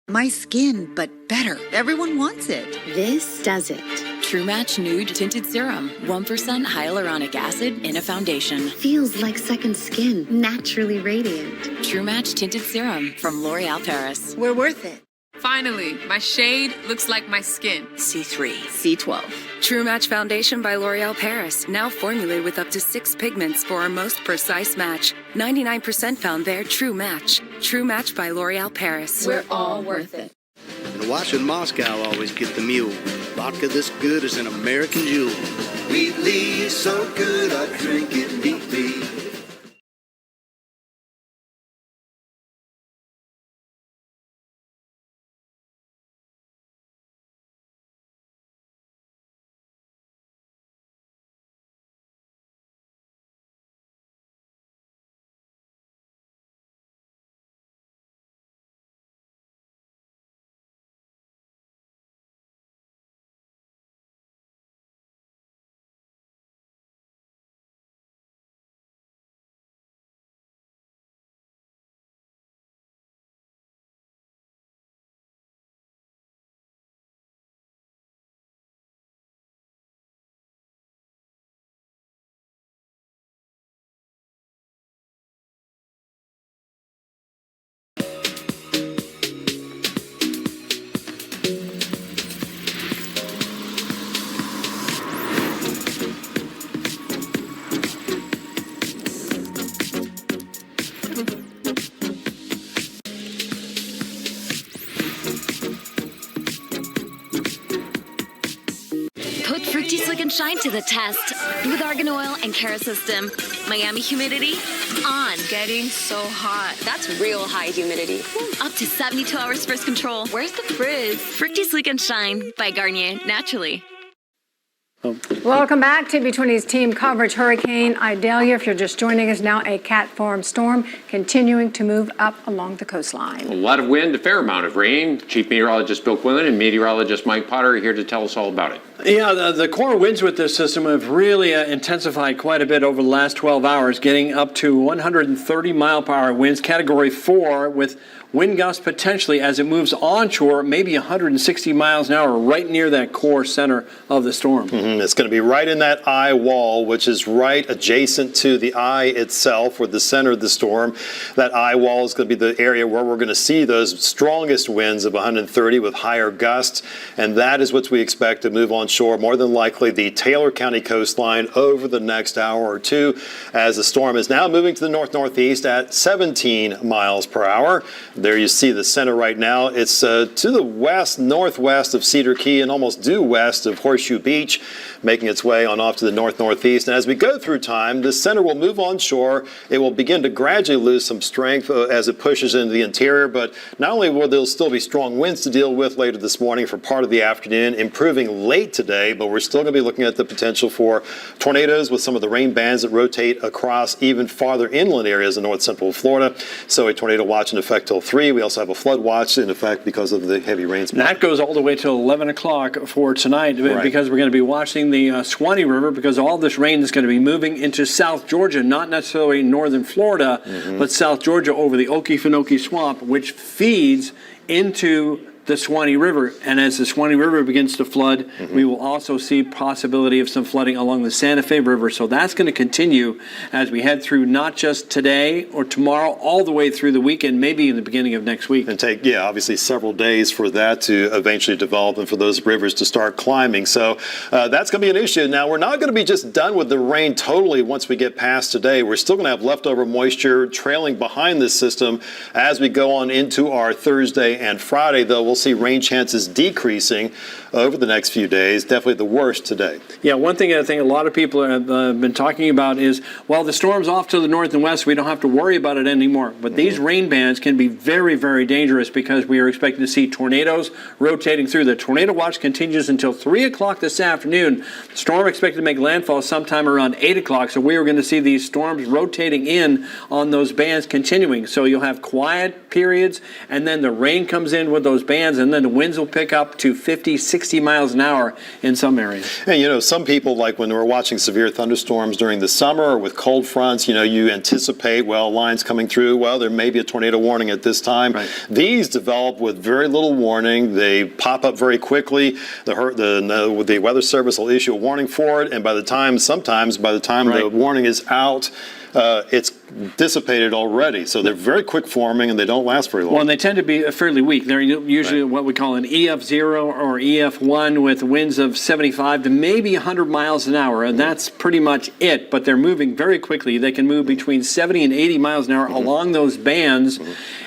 My skin, but better. Everyone wants it. This does it. True Match Nude Tinted Serum. 1% hyaluronic acid in a foundation. Feels like second skin. Naturally radiant. True Match Tinted Serum from L'Oreal Paris. We're worth it. Finally, my shade looks like my skin. C3. C12. True Match Foundation by L'Oreal Paris. Now formulated with up to 6 pigments for our most precise match. 99% found there. True Match. True Match by L'Oreal Paris. We're all worth it. And watch in Moscow always get the mule. Vodka this good is an American jewel. Wheatley is so good, I drink it neatly. to the test with Argan Oil and Cara System. Miami humidity on. Getting so hot. That's real high humidity. Up to 72 hours first control. Where's the frizz? Fructy Sleek and Shine by Garnier Naturally. Welcome back to TV20's team coverage. Hurricane Idalia, if you're just joining us now, a Cat 4 storm continuing to move up along the coastline. A lot of wind, a fair amount of rain. Chief Meteorologist Bill Quinlan and Meteorologist Mike Potter are here to tell us all about it. Yeah, the core winds with this system have really intensified quite a bit over the last 12 hours, getting up to 130 mile per hour winds, category 4, with wind gusts potentially as it moves onshore, maybe 160 miles an hour, right near that core center of the storm. It's going to be right in that eye wall, which is right adjacent to the eye itself, or the center of the storm. That eye wall is going to be the area where we're going to see those strongest winds of 130 with higher gusts, and that is what we expect to move onshore, more than likely the Taylor County coastline over the next hour or two, as the storm is now moving to the north-northeast at 17 miles per hour. There you see the center right now. It's to the west-northwest of Cedar Key and almost due west of Horseshoe Beach, making its way on off to the north-northeast. And as we go through time, the center will move onshore. It will begin to gradually lose some strength as it pushes into the interior, but not only will there still be strong winds to deal with later this morning for part of the afternoon, improving late today, but we're still going to be looking at the potential for tornadoes with some of the rain bands that rotate across even farther inland areas in north-central Florida. So a tornado watch in effect till 3. We also have a flood watch in effect because of the heavy rains. That goes all the way till 11 o'clock for tonight, because we're going to be watching the Swanee River, because all this rain is going to be moving into South Georgia, not necessarily northern Florida, but South Georgia over the Okefenokee Swamp, which feeds into the Swanee River. And as the Swanee River begins to flood, we will also see possibility of some flooding along the Santa Fe River. So that's going to continue as we head through not just today or tomorrow, all the way through the weekend, maybe in the beginning of next week. And take, obviously several days for that to eventually develop and for those rivers to start climbing. So that's going to be an issue. Now, we're not going to be just done with the rain totally once we get past today. We're still going to have leftover moisture trailing behind this system as we go on into our Thursday and Friday, though we'll see rain chances decreasing over the next few days. Definitely the worst today. Yeah, one thing I think a lot of people have been talking about is, well, the storm's off to the north and west. We don't have to worry about it anymore. But these rain bands can be very, very dangerous because we are expecting to see tornadoes rotating through. The tornado watch continues until 3 o'clock this afternoon. The storm expected to make landfall sometime around 8 o'clock. So we are going to see these storms rotating in on those bands continuing. So you'll have quiet periods, and then the rain comes in with those bands, and then the winds will pick up to 50, 60 miles an hour in some areas. And some people, like when we're watching severe thunderstorms during the summer or with cold fronts, you anticipate, lines coming through, there may be a tornado warning at this time. These develop with very little warning. They pop up very quickly. The Weather Service will issue a warning for it, and sometimes by the time the warning is out, it's dissipated already. So they're very quick forming and they don't last very long. Well, and they tend to be fairly weak. They're usually what we call an EF0 or EF1 with winds of 75 to maybe 100 miles an hour. And that's pretty much it. But they're moving very quickly. They can move between 70 and 80 miles an hour along those bands.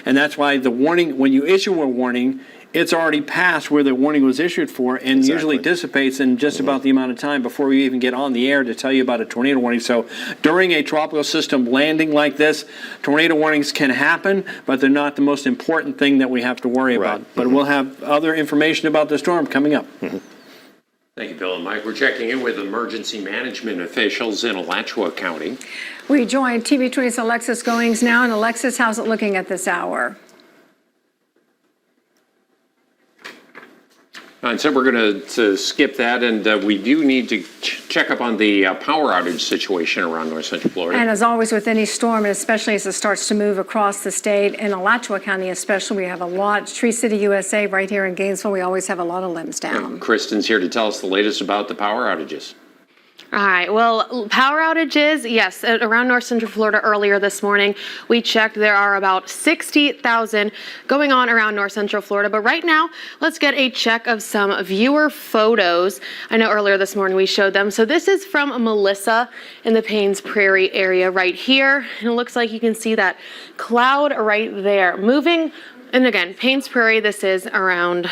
And that's why the warning, when you issue a warning, it's already past where the warning was issued for, and usually dissipates in just about the amount of time before we even get on the air to tell you about a tornado warning. So during a tropical system landing like this, tornado warnings can happen, but they're not the most important thing that we have to worry about. But we'll have other information about the storm coming up. Thank you, Bill and Mike. We're checking in with emergency management officials in Alachua County. We join TV20's Alexis Goings now. And Alexis, how's it looking at this hour? And so we're going to skip that, and we do need to check up on the power outage situation around north central Florida. And as always with any storm, and especially as it starts to move across the state, in Alachua County especially, we have a lot. Tree City, USA, right here in Gainesville, we always have a lot of limbs down. And Kristen's here to tell us the latest about the power outages. All right. Well, power outages, yes, around north central Florida earlier this morning. We checked, there are about 60,000 going on around north central Florida. But right now, let's get a check of some viewer photos. I know earlier this morning we showed them. So this is from Melissa in the Paynes Prairie area right here. And it looks like you can see that cloud right there moving And again, Paynes Prairie, this is around,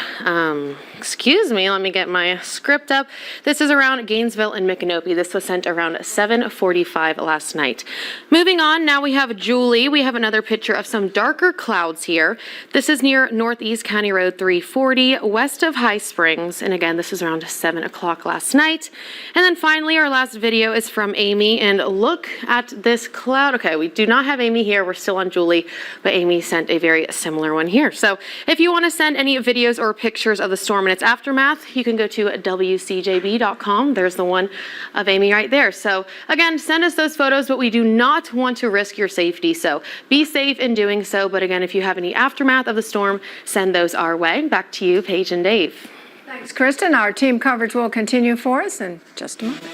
excuse me, let me get my script up. This is around Gainesville and Micanopy. This was sent around 7:45 last night. Moving on, now we have Julie. We have another picture of some darker clouds here. This is near Northeast County Road 340, west of High Springs. And again, this is around 7 o'clock last night. And then finally, our last video is from Amy. And look at this cloud. Okay, we do not have Amy here. We're still on Julie, but Amy sent a very similar one here. So if you want to send any videos or pictures of the storm and its aftermath, you can go to WCJB.com. There's the one of Amy right there. So again, send us those photos, but we do not want to risk your safety. So be safe in doing so. But again, if you have any aftermath of the storm, send those our way. Back to you, Paige and Dave. Thanks, Kristen. Our team coverage will continue for us in just a moment.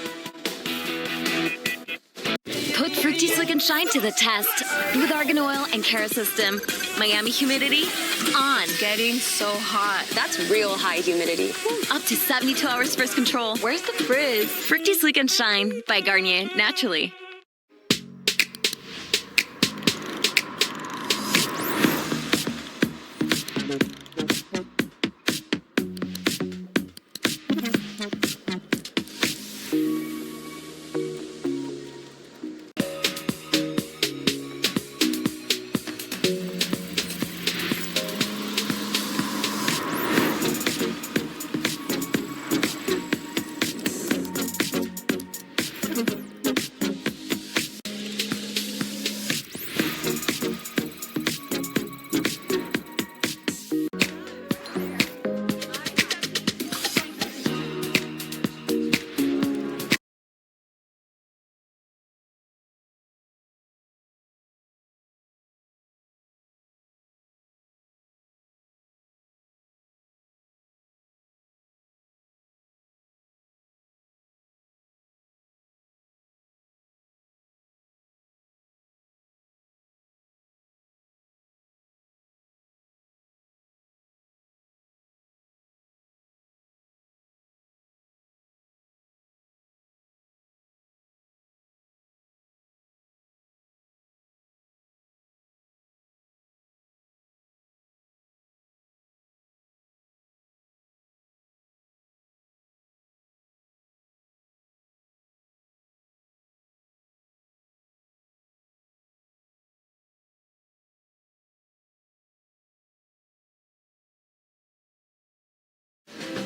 Put Fructy Slick and Shine to the test with Argan Oil and Cara System. Miami humidity on. Getting so hot. That's real high humidity. Up to 72 hours first control. Where's the frizz? Fructy Slick and Shine by Garnier Naturally.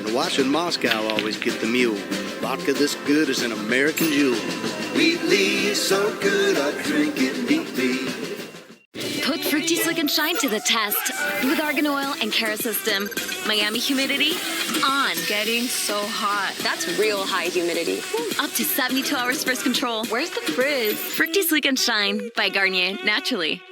The watch in Moscow always get the mule. Vodka this good is an American jewel. Wheatley is so good, I drink it neatly. Put Fructy Slick and Shine to the test with Argan Oil and Cara System. Miami humidity on. Getting so hot. That's real high humidity. Up to 72 hours first control. Where's the frizz? Fructy Slick and Shine by Garnier Naturally.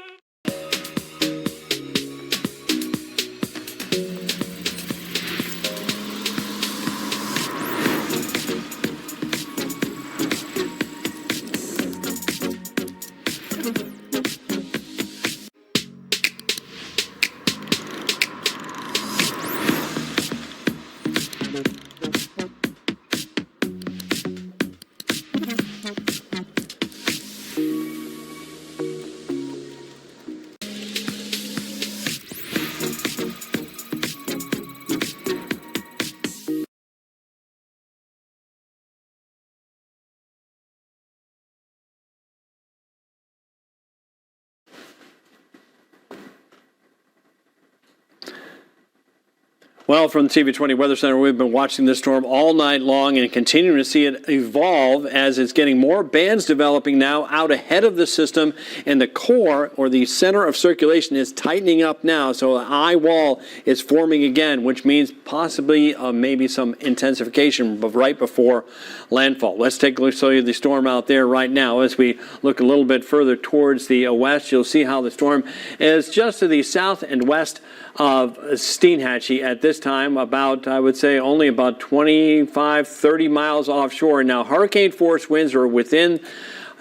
Well, from the TV20 Weather Center, we've been watching this storm all night long and continuing to see it evolve as it's getting more bands developing now out ahead of the system, and the core, or the center of circulation, is tightening up now. So an eye wall is forming again, which means possibly maybe some intensification right before landfall. Let's take a look, show you the storm out there right now. As we look a little bit further towards the west, you'll see how the storm is just to the south and west of Steinhatchee at this time, about, I would say, only about 25, 30 miles offshore. Now, hurricane force winds are within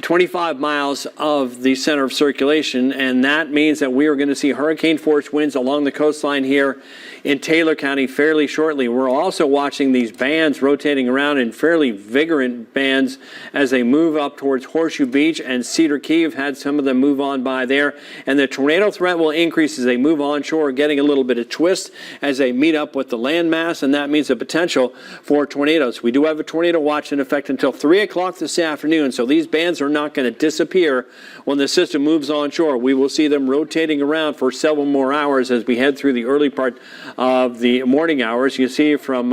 25 miles of the center of circulation, and that means that we are going to see hurricane-force winds along the coastline here in Taylor County fairly shortly. We're also watching these bands rotating around in fairly vigorant bands as they move up towards Horseshoe Beach and Cedar Key. We've had some of them move on by there, and the tornado threat will increase as they move onshore, getting a little bit of twist as they meet up with the landmass, and that means the potential for tornadoes. We do have a tornado watch in effect until 3 o'clock this afternoon, so these bands are not going to disappear when the system moves onshore. We will see them rotating around for several more hours as we head through the early part of the morning hours. You see from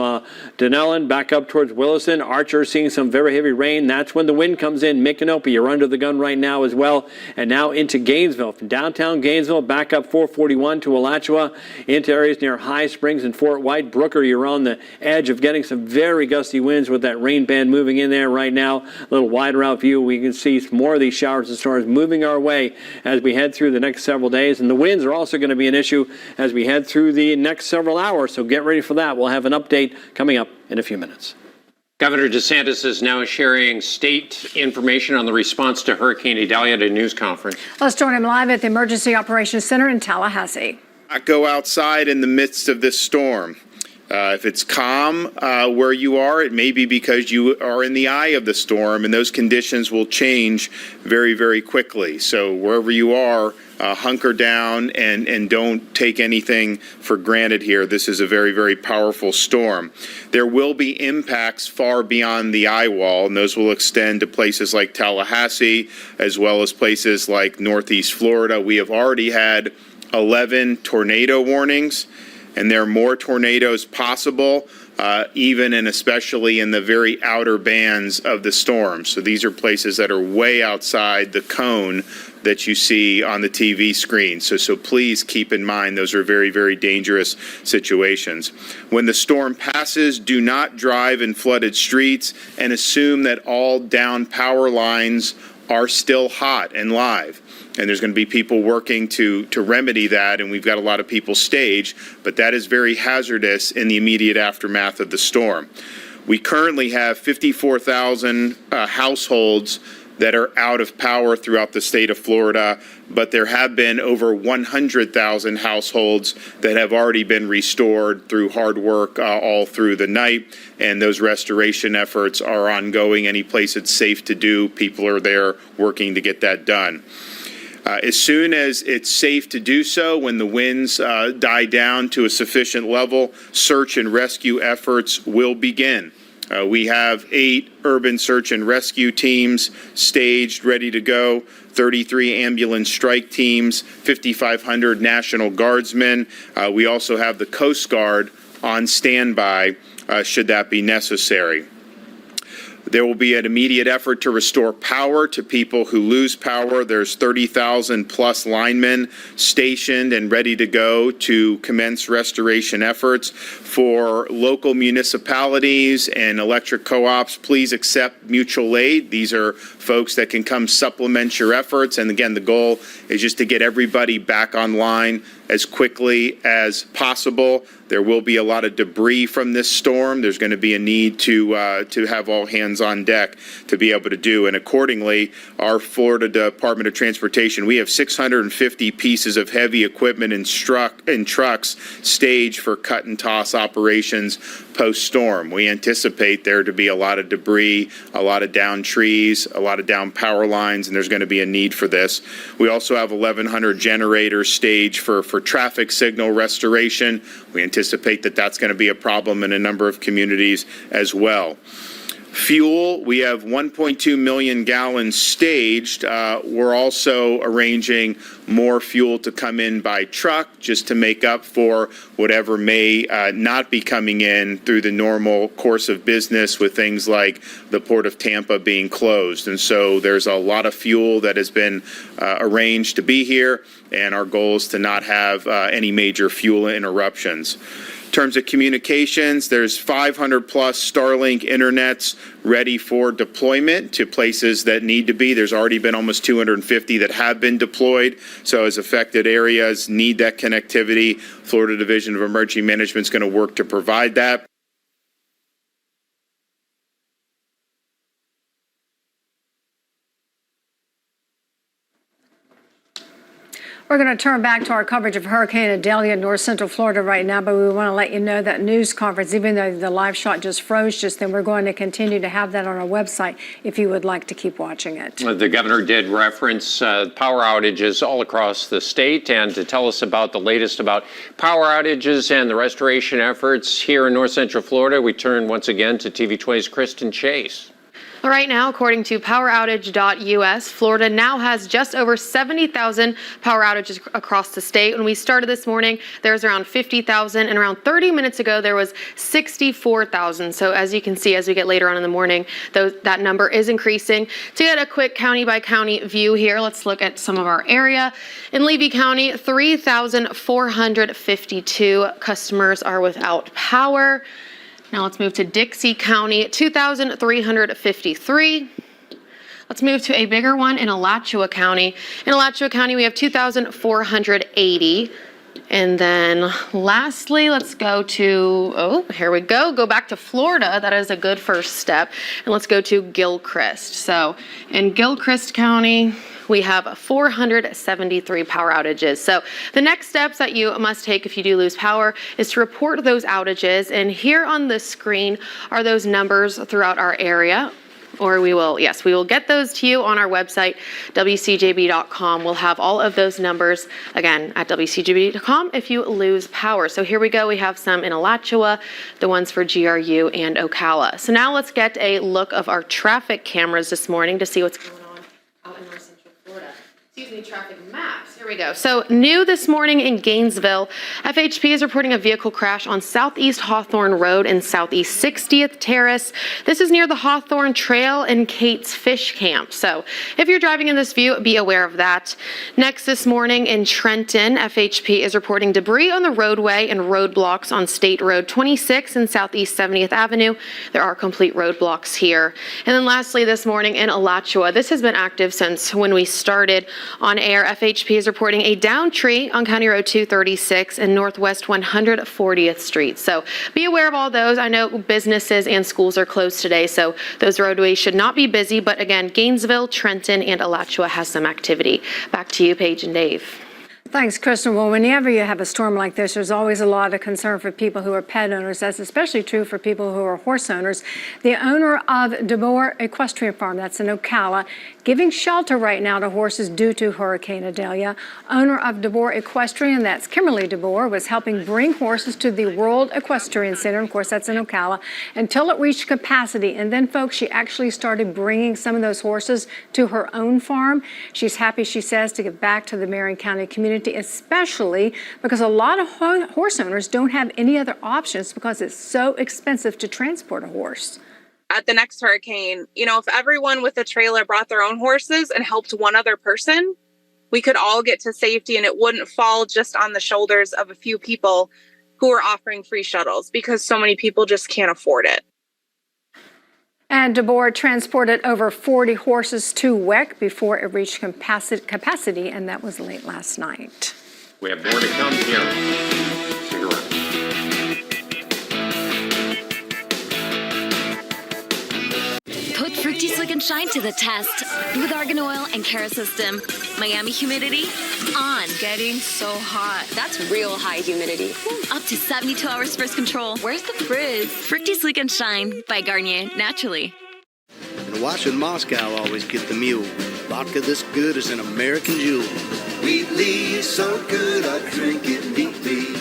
Denellen back up towards Williston, Archer seeing some very heavy rain. That's when the wind comes in. Micanopy, you're under the gun right now as well. And now into Gainesville. From downtown Gainesville, back up 441 to Alachua, into areas near High Springs and Fort White. Brooker, you're on the edge of getting some very gusty winds with that rain band moving in there right now. A little wider out view. We can see more of these showers and storms moving our way as we head through the next several days. And the winds are also going to be an issue as we head through the next several hours. So get ready for that. We'll have an update coming up in a few minutes. Governor DeSantis is now sharing state information on the response to Hurricane Idalia at a news conference. Let's join him live at the Emergency Operations Center in Tallahassee. Go outside in the midst of this storm. If it's calm where you are, it may be because you are in the eye of the storm, and those conditions will change very, very quickly. So wherever you are, hunker down and don't take anything for granted here. This is a very, very powerful storm. There will be impacts far beyond the eye wall, and those will extend to places like Tallahassee, as well as places like Northeast Florida. We have already had 11 tornado warnings, and there are more tornadoes possible, even and especially in the very outer bands of the storm. So these are places that are way outside the cone that you see on the TV screen. So please keep in mind those are very, very dangerous situations. When the storm passes, do not drive in flooded streets and assume that all down power lines are still hot and live. And there's going to be people working to remedy that, and we've got a lot of people staged, but that is very hazardous in the immediate aftermath of the storm. We currently have 54,000 households that are out of power throughout the state of Florida, but there have been over 100,000 households that have already been restored through hard work all through the night, and those restoration efforts are ongoing. Any place it's safe to do, people are there working to get that done. As soon as it's safe to do so, when the winds die down to a sufficient level, search and rescue efforts will begin. We have 8 urban search and rescue teams staged, ready to go, 33 ambulance strike teams, 5,500 National Guardsmen. We also have the Coast Guard on standby should that be necessary. There will be an immediate effort to restore power to people who lose power. There's 30,000 plus linemen stationed and ready to go to commence restoration efforts. For local municipalities and electric co-ops, please accept mutual aid. These are folks that can come supplement your efforts. And again, the goal is just to get everybody back online as quickly as possible. There will be a lot of debris from this storm. There's going to be a need to have all hands on deck to be able to do. And accordingly, our Florida Department of Transportation, we have 650 pieces of heavy equipment and trucks staged for cut and toss operations post-storm. We anticipate there to be a lot of debris, a lot of down trees, a lot of down power lines, and there's going to be a need for this. We also have 1,100 generators staged for traffic signal restoration. We anticipate that that's going to be a problem in a number of communities as well. Fuel, we have 1.2 million gallons staged. We're also arranging more fuel to come in by truck just to make up for whatever may not be coming in through the normal course of business with things like the Port of Tampa being closed. And so there's a lot of fuel that has been arranged to be here, and our goal is to not have any major fuel interruptions. In terms of communications, there's 500 plus Starlink internets ready for deployment to places that need to be. There's already been almost 250 that have been deployed. So as affected areas need that connectivity, Florida Division of Emergency Management is going to work to provide that. We're going to turn back to our coverage of Hurricane Adelia in north central Florida right now, but we want to let you know that news conference, even though the live shot just froze just then, we're going to continue to have that on our website if you would like to keep watching it. The governor did reference power outages all across the state, and to tell us about the latest about power outages and the restoration efforts here in north central Florida, we turn once again to TV 20's Kristen Chase. Right now, according to preparedness, Florida now has just over 70,000 power outages across the state. When we started this morning, there was around 50,000, and around 30 minutes ago, there was 64,000. So as you can see, as we get later on in the morning, that number is increasing. To get a quick county-by-county view here, let's look at some of our area. In Levy County, 3,452 customers are without power. Now let's move to Dixie County, 2,353. Let's move to a bigger one in Alachua County. In Alachua County, we have 2,480. And then lastly, let's go to, here we go. Go back to Florida. That is a good first step. And let's go to Gilchrist. So in Gilchrist County, we have 473 power outages. So the next steps that you must take if you do lose power is to report those outages. And here on the screen are those numbers throughout our area. Or we will get those to you on our website, WCJB.com. We'll have all of those numbers, again, at WCJB.com if you lose power. So here we go. We have some in Alachua, the ones for GRU and Ocala. So now let's get a look of our traffic cameras this morning to see what's going on out in north central Florida. Excuse me, traffic maps. Here we go. So new this morning in Gainesville, FHP is reporting a vehicle crash on Southeast Hawthorne Road and Southeast 60th Terrace. This is near the Hawthorne Trail and Kate's Fish Camp. So if you're driving in this view, be aware of that. Next this morning in Trenton, FHP is reporting debris on the roadway and roadblocks on State Road 26 and Southeast 70th Avenue. There are complete roadblocks here. And then lastly this morning in Alachua, this has been active since when we started on air. FHP is reporting a downed tree on County Road 236 and Northwest 140th Street. So be aware of all those. I know businesses and schools are closed today, so those roadways should not be busy. But again, Gainesville, Trenton, and Alachua has some activity. Back to you, Paige and Dave. Thanks, Kristen. Well, whenever you have a storm like this, there's always a lot of concern for people who are pet owners. That's especially true for people who are horse owners. The owner of DeBoer Equestrian Farm, that's in Ocala, giving shelter right now to horses due to Hurricane Adelia. Owner of DeBoer Equestrian, that's Kimberly DeBoer, was helping bring horses to the World Equestrian Center. Of course, that's in Ocala, until it reached capacity. And then, folks, she actually started bringing some of those horses to her own farm. She's happy, she says, to give back to the Marion County community, especially because a lot of horse owners don't have any other options because it's so expensive to transport a horse. At the next hurricane, if everyone with a trailer brought their own horses and helped one other person, we could all get to safety and it wouldn't fall just on the shoulders of a few people who are offering free shuttles because so many people just can't afford it. And DeBoer transported over 40 horses to WEC before it reached capacity, and that was late last night. We have more to come here. Stick around. Put Fructy Slick and Shine to the test with Argan Oil and Cara System. Miami humidity on. Getting so hot. That's real high humidity. Up to 72 hours first control. Where's the frizz? Fructy Slick and Shine by Garnier, naturally. And watching Moscow always get the mule. Vodka this good is an American jewel. Wheatley is so good, I drink it neatly.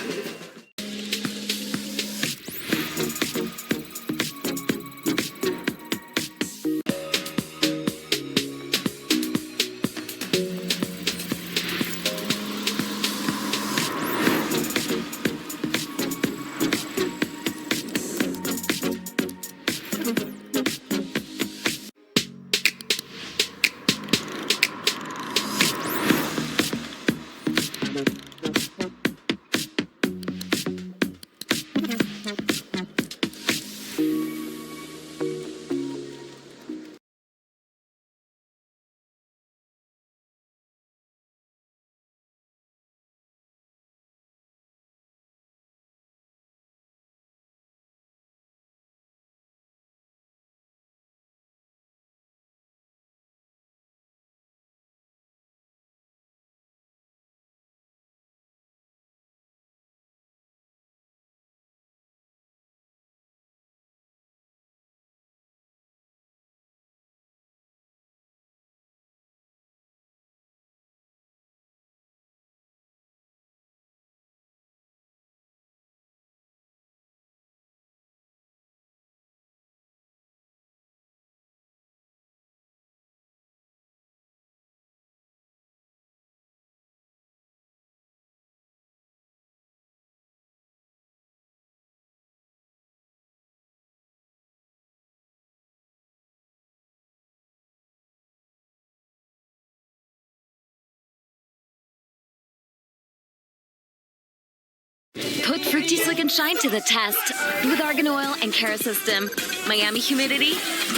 Put Fructy Slick and Shine to the test with Argan Oil and Cara System. Miami humidity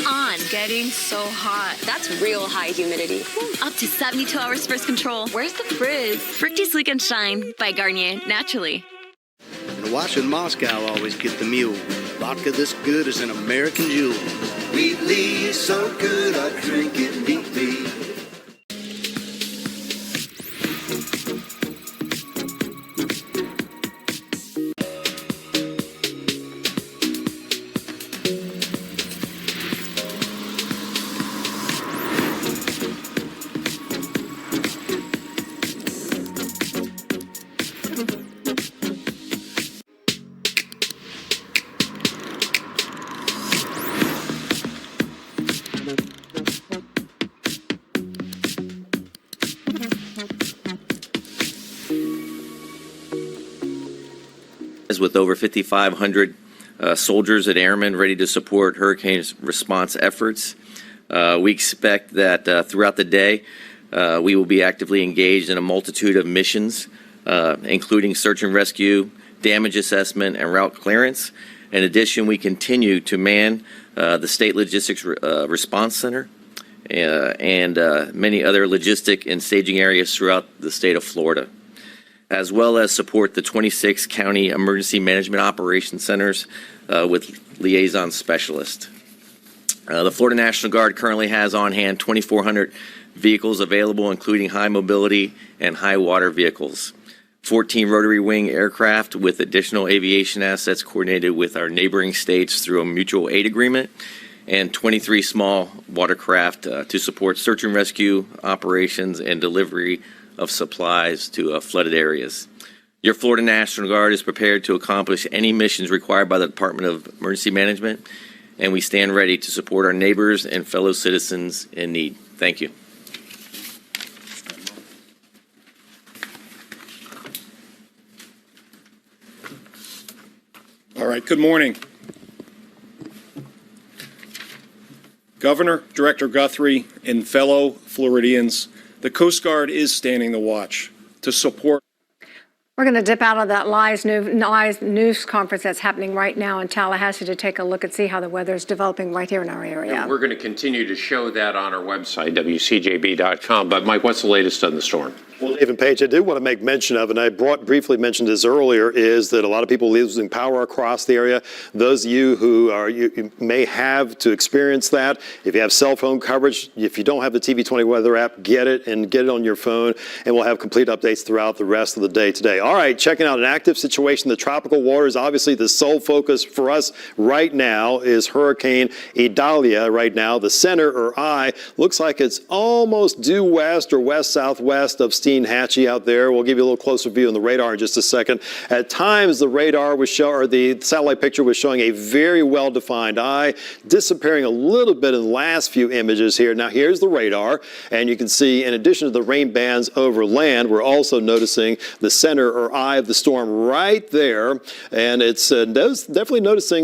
on. Getting so hot. That's real high humidity. Up to 72 hours first control. Where's the frizz? Fructy Slick and Shine by Garnier, naturally. And watching Moscow always get the mule. Vodka this good is an American jewel. Wheatley is so good, I drink it neatly. With over 5,500 soldiers and airmen ready to support hurricane response efforts. We expect that throughout the day, we will be actively engaged in a multitude of missions, including search and rescue, damage assessment, and route clearance. In addition, we continue to man the State Logistics Response Center and many other logistic and staging areas throughout the state of Florida, as well as support the 26 county emergency management operations centers with liaison specialists. The Florida National Guard currently has on hand 2,400 vehicles available, including high mobility and high water vehicles, 14 rotary wing aircraft with additional aviation assets coordinated with our neighboring states through a mutual aid agreement, and 23 small watercraft to support search and rescue operations and delivery of supplies to flooded areas. Your Florida National Guard is prepared to accomplish any missions required by the Department of Emergency Management, and we stand ready to support our neighbors and fellow citizens in need. Thank you. All right, good morning. Governor, Director Guthrie, and fellow Floridians, the Coast Guard is standing the watch to support. We're going to dip out of that live news conference that's happening right now in Tallahassee to take a look and see how the weather is developing right here in our area. And we're going to continue to show that on our website, WCJB.com. But Mike, what's the latest on the storm? Well, Dave and Paige, I do want to make mention of, and I briefly mentioned this earlier, is that a lot of people losing power across the area. Those of you who are, you may have to experience that. If you have cell phone coverage, if you don't have the TV20 weather app, get it on your phone, and we'll have complete updates throughout the rest of the day today. All right, checking out an active situation. The tropical waters, obviously the sole focus for us right now is Hurricane Idalia right now. The center, or eye, looks like it's almost due west or west-southwest of Steinhatchee out there. We'll give you a little closer view on the radar in just a second. At times, the radar was the satellite picture was showing a very well-defined eye, disappearing a little bit in the last few images here. Now, here's the radar, and you can see, in addition to the rain bands over land, we're also noticing the center or eye of the storm right there, and it's definitely noticing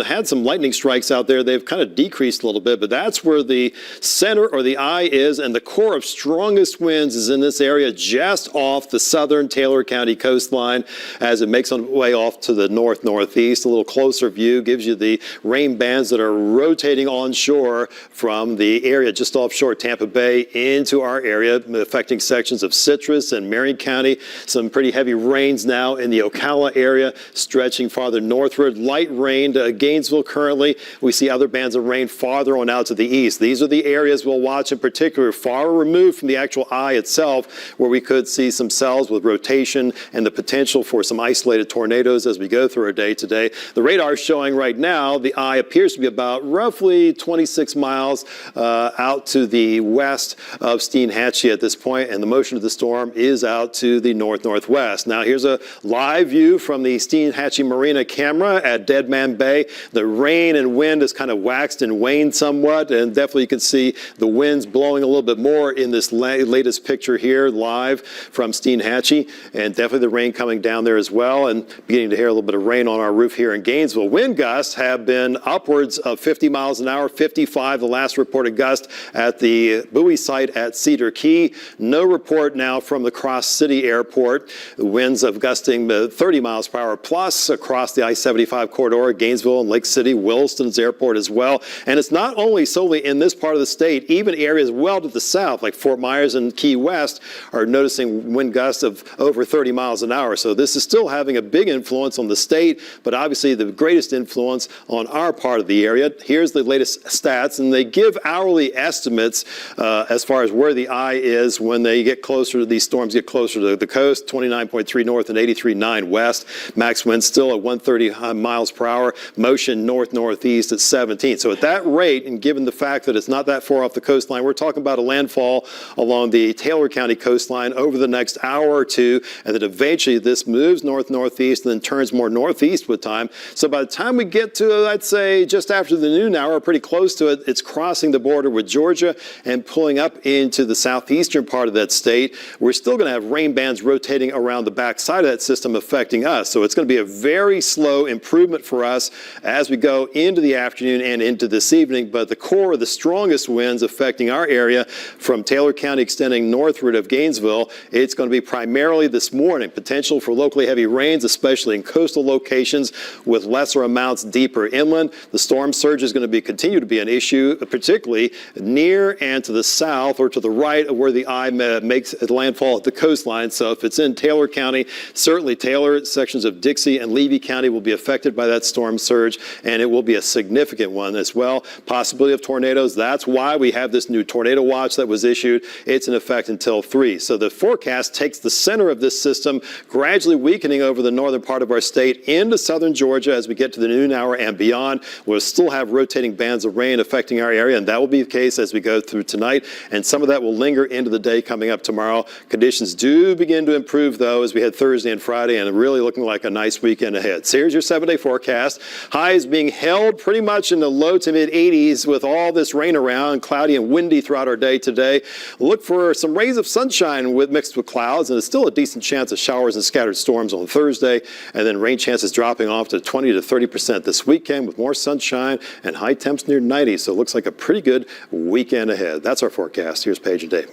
had some lightning strikes out there. They've kind of decreased a little bit, but that's where the center or the eye is, and the core of strongest winds is in this area just off the southern Taylor County coastline as it makes its way off to the northeast. A little closer view gives you the rain bands that are rotating onshore from the area just offshore Tampa Bay into our area, affecting sections of Citrus and Marion County. Some pretty heavy rains now in the Ocala area, stretching farther northward. Light rain to Gainesville currently. We see other bands of rain farther on out to the east. These are the areas we'll watch in particular, far removed from the actual eye itself, where we could see some cells with rotation and the potential for some isolated tornadoes as we go through our day today. The radar is showing right now the eye appears to be about roughly 26 miles out to the west of Steinhatchee at this point, and the motion of the storm is out to the northwest. Now, here's a live view from the Steinhatchee Marina camera at Dead Man Bay. The rain and wind has kind of waxed and waned somewhat, and definitely you can see the winds blowing a little bit more in this latest picture here, live from Steinhatchee, and definitely the rain coming down there as well, and beginning to hear a little bit of rain on our roof here in Gainesville. Wind gusts have been upwards of 50 miles an hour, 55 the last reported gust at the buoy site at Cedar Key. No report now from the Cross City Airport. The winds of gusting 30 miles per hour plus across the I-75 corridor, Gainesville and Lake City, Williston's airport as well. And it's not only solely in this part of the state, even areas well to the south, like Fort Myers and Key West, are noticing wind gusts of over 30 miles an hour. So this is still having a big influence on the state, but obviously the greatest influence on our part of the area. Here's the latest stats, and they give hourly estimates as far as where the eye is when they get closer, these storms get closer to the coast, 29.3 north and 83.9 west. Max winds still at 130 miles per hour, motion north-northeast at 17. So at that rate, and given the fact that it's not that far off the coastline, we're talking about a landfall along the Taylor County coastline over the next hour or two, and then eventually this moves north-northeast and then turns more northeast with time. So by the time we get to, I'd say, just after the noon hour, pretty close to it, it's crossing the border with Georgia and pulling up into the southeastern part of that state. We're still going to have rain bands rotating around the backside of that system affecting us. So it's going to be a very slow improvement for us as we go into the afternoon and into this evening. But the core of the strongest winds affecting our area from Taylor County extending northward of Gainesville, it's going to be primarily this morning. Potential for locally heavy rains, especially in coastal locations with lesser amounts deeper inland. The storm surge is going to continue to be an issue, particularly near and to the south or to the right of where the eye makes landfall at the coastline. So if it's in Taylor County, certainly Taylor, sections of Dixie and Levy County will be affected by that storm surge, and it will be a significant one as well. Possibility of tornadoes. That's why we have this new tornado watch that was issued. It's in effect until 3. So the forecast takes the center of this system gradually weakening over the northern part of our state into southern Georgia as we get to the noon hour and beyond. We'll still have rotating bands of rain affecting our area, and that will be the case as we go through tonight, and some of that will linger into the day coming up tomorrow. Conditions do begin to improve, though, as we head Thursday and Friday, and really looking like a nice weekend ahead. So here's your 7-day forecast. Highs being held pretty much in the low to mid 80s with all this rain around, cloudy and windy throughout our day today. Look for some rays of sunshine mixed with clouds, and there's still a decent chance of showers and scattered storms on Thursday, and then rain chances dropping off to 20 to 30% this weekend with more sunshine and high temps near 90. So it looks like a pretty good weekend ahead. That's our forecast. Here's Paige and Dave.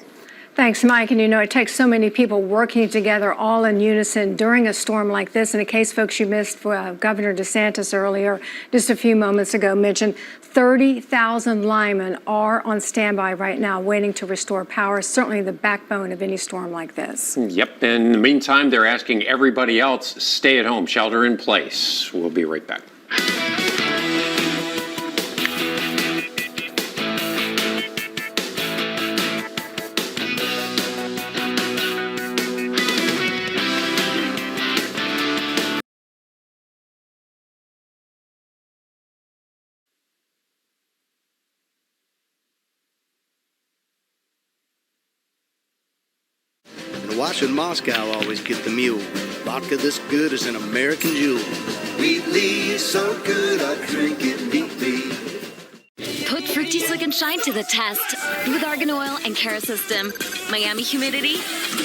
Thanks, Mike. And you know, it takes so many people working together all in unison during a storm like this. And in case, folks, you missed Governor DeSantis earlier, just a few moments ago, mentioned 30,000 linemen are on standby right now waiting to restore power, certainly the backbone of any storm like this. Yep. In the meantime, they're asking everybody else, stay at home, shelter in place. We'll be right back. The watch in Moscow always get the mule. Vodka this good is an American jewel. Wheatley is so good, I drink it neatly. Put Fructy Slick and Shine to the test with Argan Oil and Cara System. Miami humidity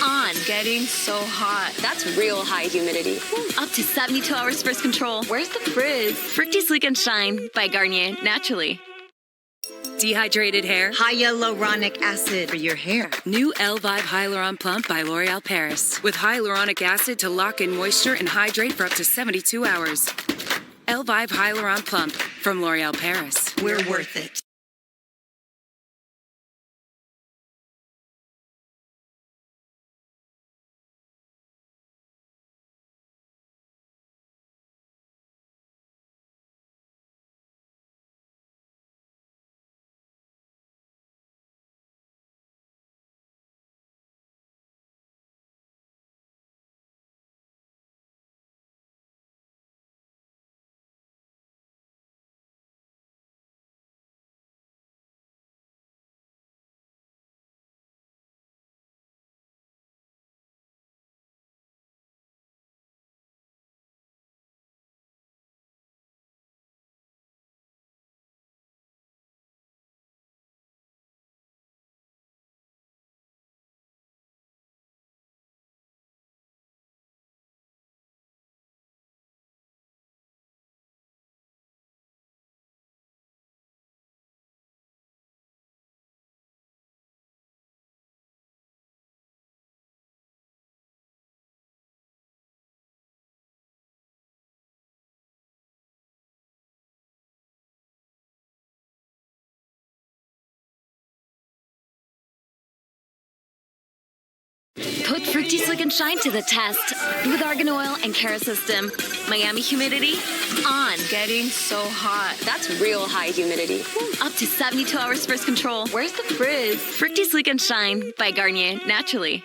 on. Getting so hot. That's real high humidity. Up to 72 hours first control. Where's the frizz? Fructy Slick and Shine by Garnier Naturally. Dehydrated hair? Hyaluronic acid for your hair. New L-Vive Hyaluron Plump by L'Oreal Paris. With hyaluronic acid to lock in moisture and hydrate for up to 72 hours. L-Vive Hyaluron Plump from L'Oreal Paris. We're worth it. Put Fructy Slick and Shine to the test with Argan Oil and Cara System. Miami humidity on. Getting so hot. That's real high humidity. Up to 72 hours first control. Where's the frizz? Fructy Slick and Shine by Garnier, naturally.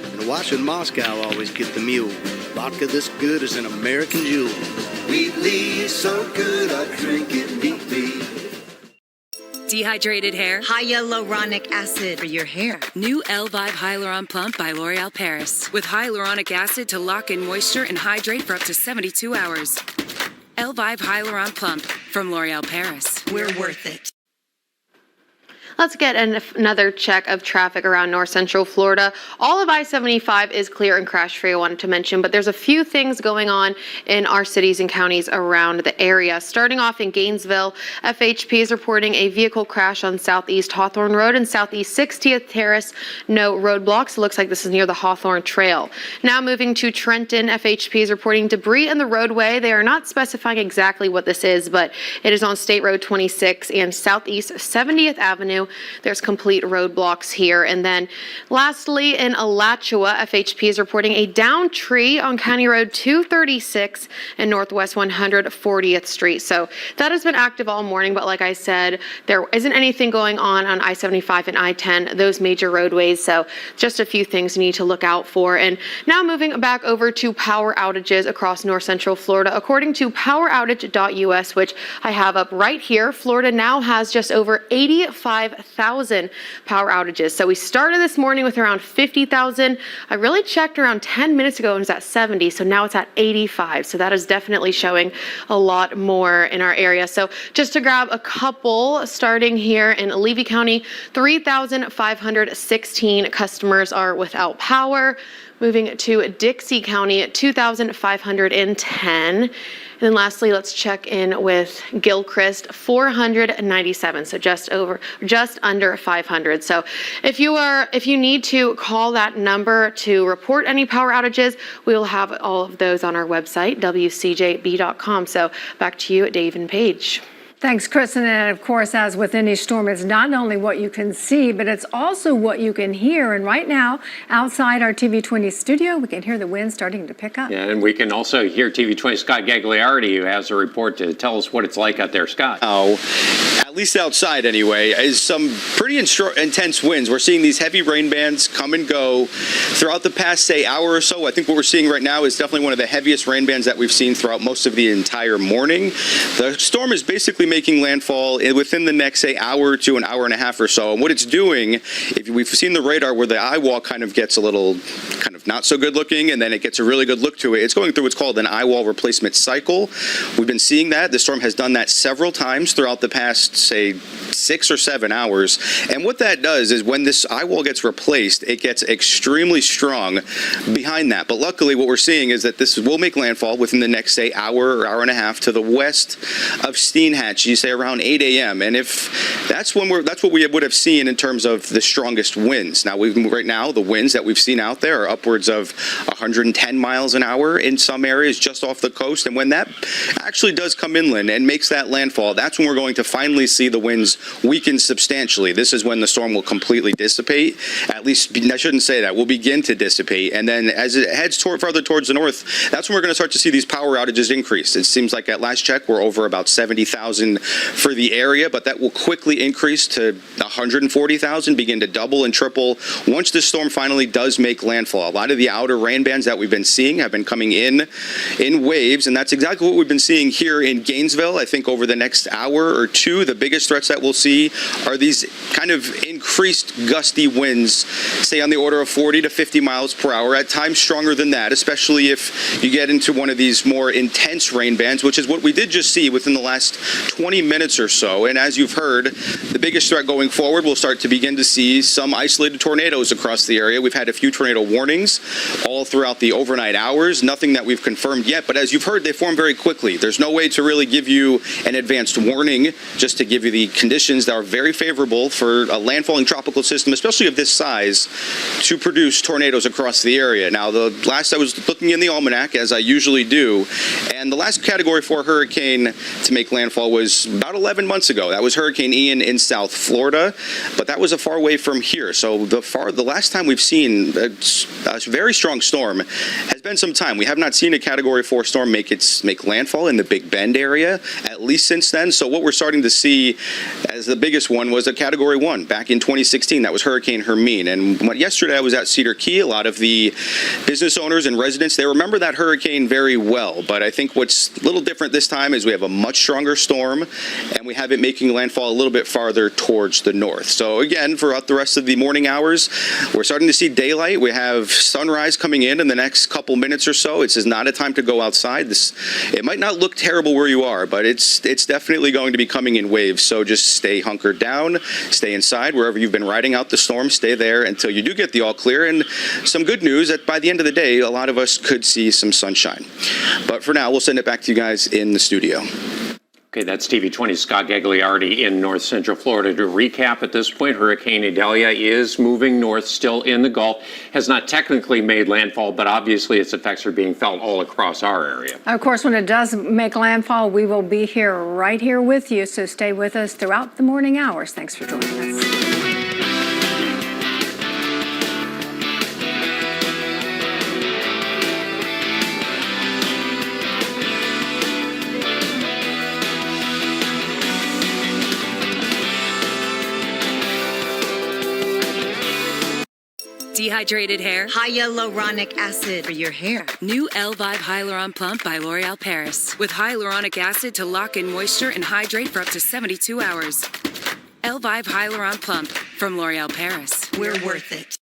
And watching Moscow always get the mule. Vodka this good is an American jewel. Wheatley, so good I drink it neatly. Dehydrated hair? Hyaluronic acid for your hair. New L5 Hyaluron Plump by L'Oreal Paris. With hyaluronic acid to lock in moisture and hydrate for up to 72 hours. L5 Hyaluron Plump from L'Oreal Paris. We're worth it. Let's get another check of traffic around north central Florida. All of I-75 is clear and crash-free, I wanted to mention, but there's a few things going on in our cities and counties around the area. Starting off in Gainesville, FHP is reporting a vehicle crash on Southeast Hawthorne Road and Southeast 60th Terrace. No roadblocks. It looks like this is near the Hawthorne Trail. Now moving to Trenton, FHP is reporting debris in the roadway. They are not specifying exactly what this is, but it is on State Road 26 and Southeast 70th Avenue. There's complete roadblocks here. And then lastly, in Alachua, FHP is reporting a downed tree on County Road 236 and Northwest 140th Street. So that has been active all morning, but like I said, there isn't anything going on I-75 and I-10, those major roadways. So just a few things you need to look out for. And now moving back over to power outages across north central Florida. According to poweroutage.us, which I have up right here, Florida now has just over 85,000 power outages. So we started this morning with around 50,000. I really checked around 10 minutes ago and it was at 70. So now it's at 85. So that is definitely showing a lot more in our area. So just to grab a couple, starting here in Levy County, 3,516 customers are without power. Moving to Dixie County, 2,510. And then lastly, let's check in with Gilchrist, 497. So just under 500. So if you need to call that number to report any power outages, we will have all of those on our website, WCJB.com. So back to you, Dave and Paige. Thanks, Kristen. And of course, as with any storm, it's not only what you can see, but it's also what you can hear. And right now, outside our TV20 studio, we can hear the wind starting to pick up. Yeah, and we can also hear TV20 Scott Gagliardi, who has a report to tell us what it's like out there. Scott. Oh, at least outside anyway, is some pretty intense winds. We're seeing these heavy rain bands come and go throughout the past, say, hour or so. I think what we're seeing right now is definitely one of the heaviest rain bands that we've seen throughout most of the entire morning. The storm is basically making landfall within the next, say, hour to an hour and a half or so. And what it's doing, if we've seen the radar where the eye wall kind of gets a little kind of not so good looking, and then it gets a really good look to it, it's going through what's called an eye wall replacement cycle. We've been seeing that. The storm has done that several times throughout the past, say, 6 or 7 hours. And what that does is when this eye wall gets replaced, it gets extremely strong behind that. But luckily, what we're seeing is that this will make landfall within the next, say, hour or hour and a half to the west of Steenhatchee, you say around 8 a.m. And if that's what we would have seen in terms of the strongest winds. Now, right now, the winds that we've seen out there are upwards of 110 miles an hour in some areas just off the coast. And when that actually does come inland and makes that landfall, that's when we're going to finally see the winds weaken substantially. This is when the storm will completely dissipate. At least, I shouldn't say that, will begin to dissipate. And then as it heads further towards the north, that's when we're going to start to see these power outages increase. It seems like at last check, we're over about 70,000 for the area, but that will quickly increase to 140,000, begin to double and triple once this storm finally does make landfall. A lot of the outer rain bands that we've been seeing have been coming in waves, and that's exactly what we've been seeing here in Gainesville. I think over the next hour or two, the biggest threats that we'll see are these kind of increased gusty winds, say on the order of 40 to 50 miles per hour, at times stronger than that, especially if you get into one of these more intense rain bands, which is what we did just see within the last 20 minutes or so. And as you've heard, the biggest threat going forward, we'll start to begin to see some isolated tornadoes across the area. We've had a few tornado warnings all throughout the overnight hours, nothing that we've confirmed yet, but as you've heard, they form very quickly. There's no way to really give you an advanced warning, just to give you the conditions that are very favorable for a landfall landfalling tropical system, especially of this size, to produce tornadoes across the area. Now, the last I was looking in the almanac, as I usually do, and the last Category 4 hurricane to make landfall was about 11 months ago. That was Hurricane Ian in South Florida, but that was a far way from here. So the last time we've seen a very strong storm has been some time. We have not seen a Category 4 storm make landfall in the Big Bend area, at least since then. So what we're starting to see as the biggest one was a Category 1 back in 2016. That was Hurricane Hermine. And yesterday I was at Cedar Key. A lot of the business owners and residents, they remember that hurricane very well. But I think what's a little different this time is we have a much stronger storm, and we have it making landfall a little bit farther towards the north. So again, throughout the rest of the morning hours, we're starting to see daylight. We have sunrise coming in the next couple minutes or so. This is not a time to go outside. It might not look terrible where you are, but it's definitely going to be coming in waves. So just stay hunkered down, stay inside wherever you've been riding out the storm. Stay there until you do get the all clear. And some good news that by the end of the day, a lot of us could see some sunshine. But for now, we'll send it back to you guys in the studio. Okay, that's TV 20's Scott Gagliardi in north central Florida. To recap, at this point, Hurricane Idalia is moving north, still in the Gulf, has not technically made landfall, but obviously its effects are being felt all across our area. Of course, when it does make landfall, we will be right here with you, so stay with us throughout the morning hours. Thanks for joining us. Dehydrated hair? Hyaluronic acid for your hair. New L-Vive Hyaluron Plump by L'Oreal Paris. With hyaluronic acid to lock in moisture and hydrate for up to 72 hours. L-Vive Hyaluron Plump from L'Oreal Paris. We're worth it.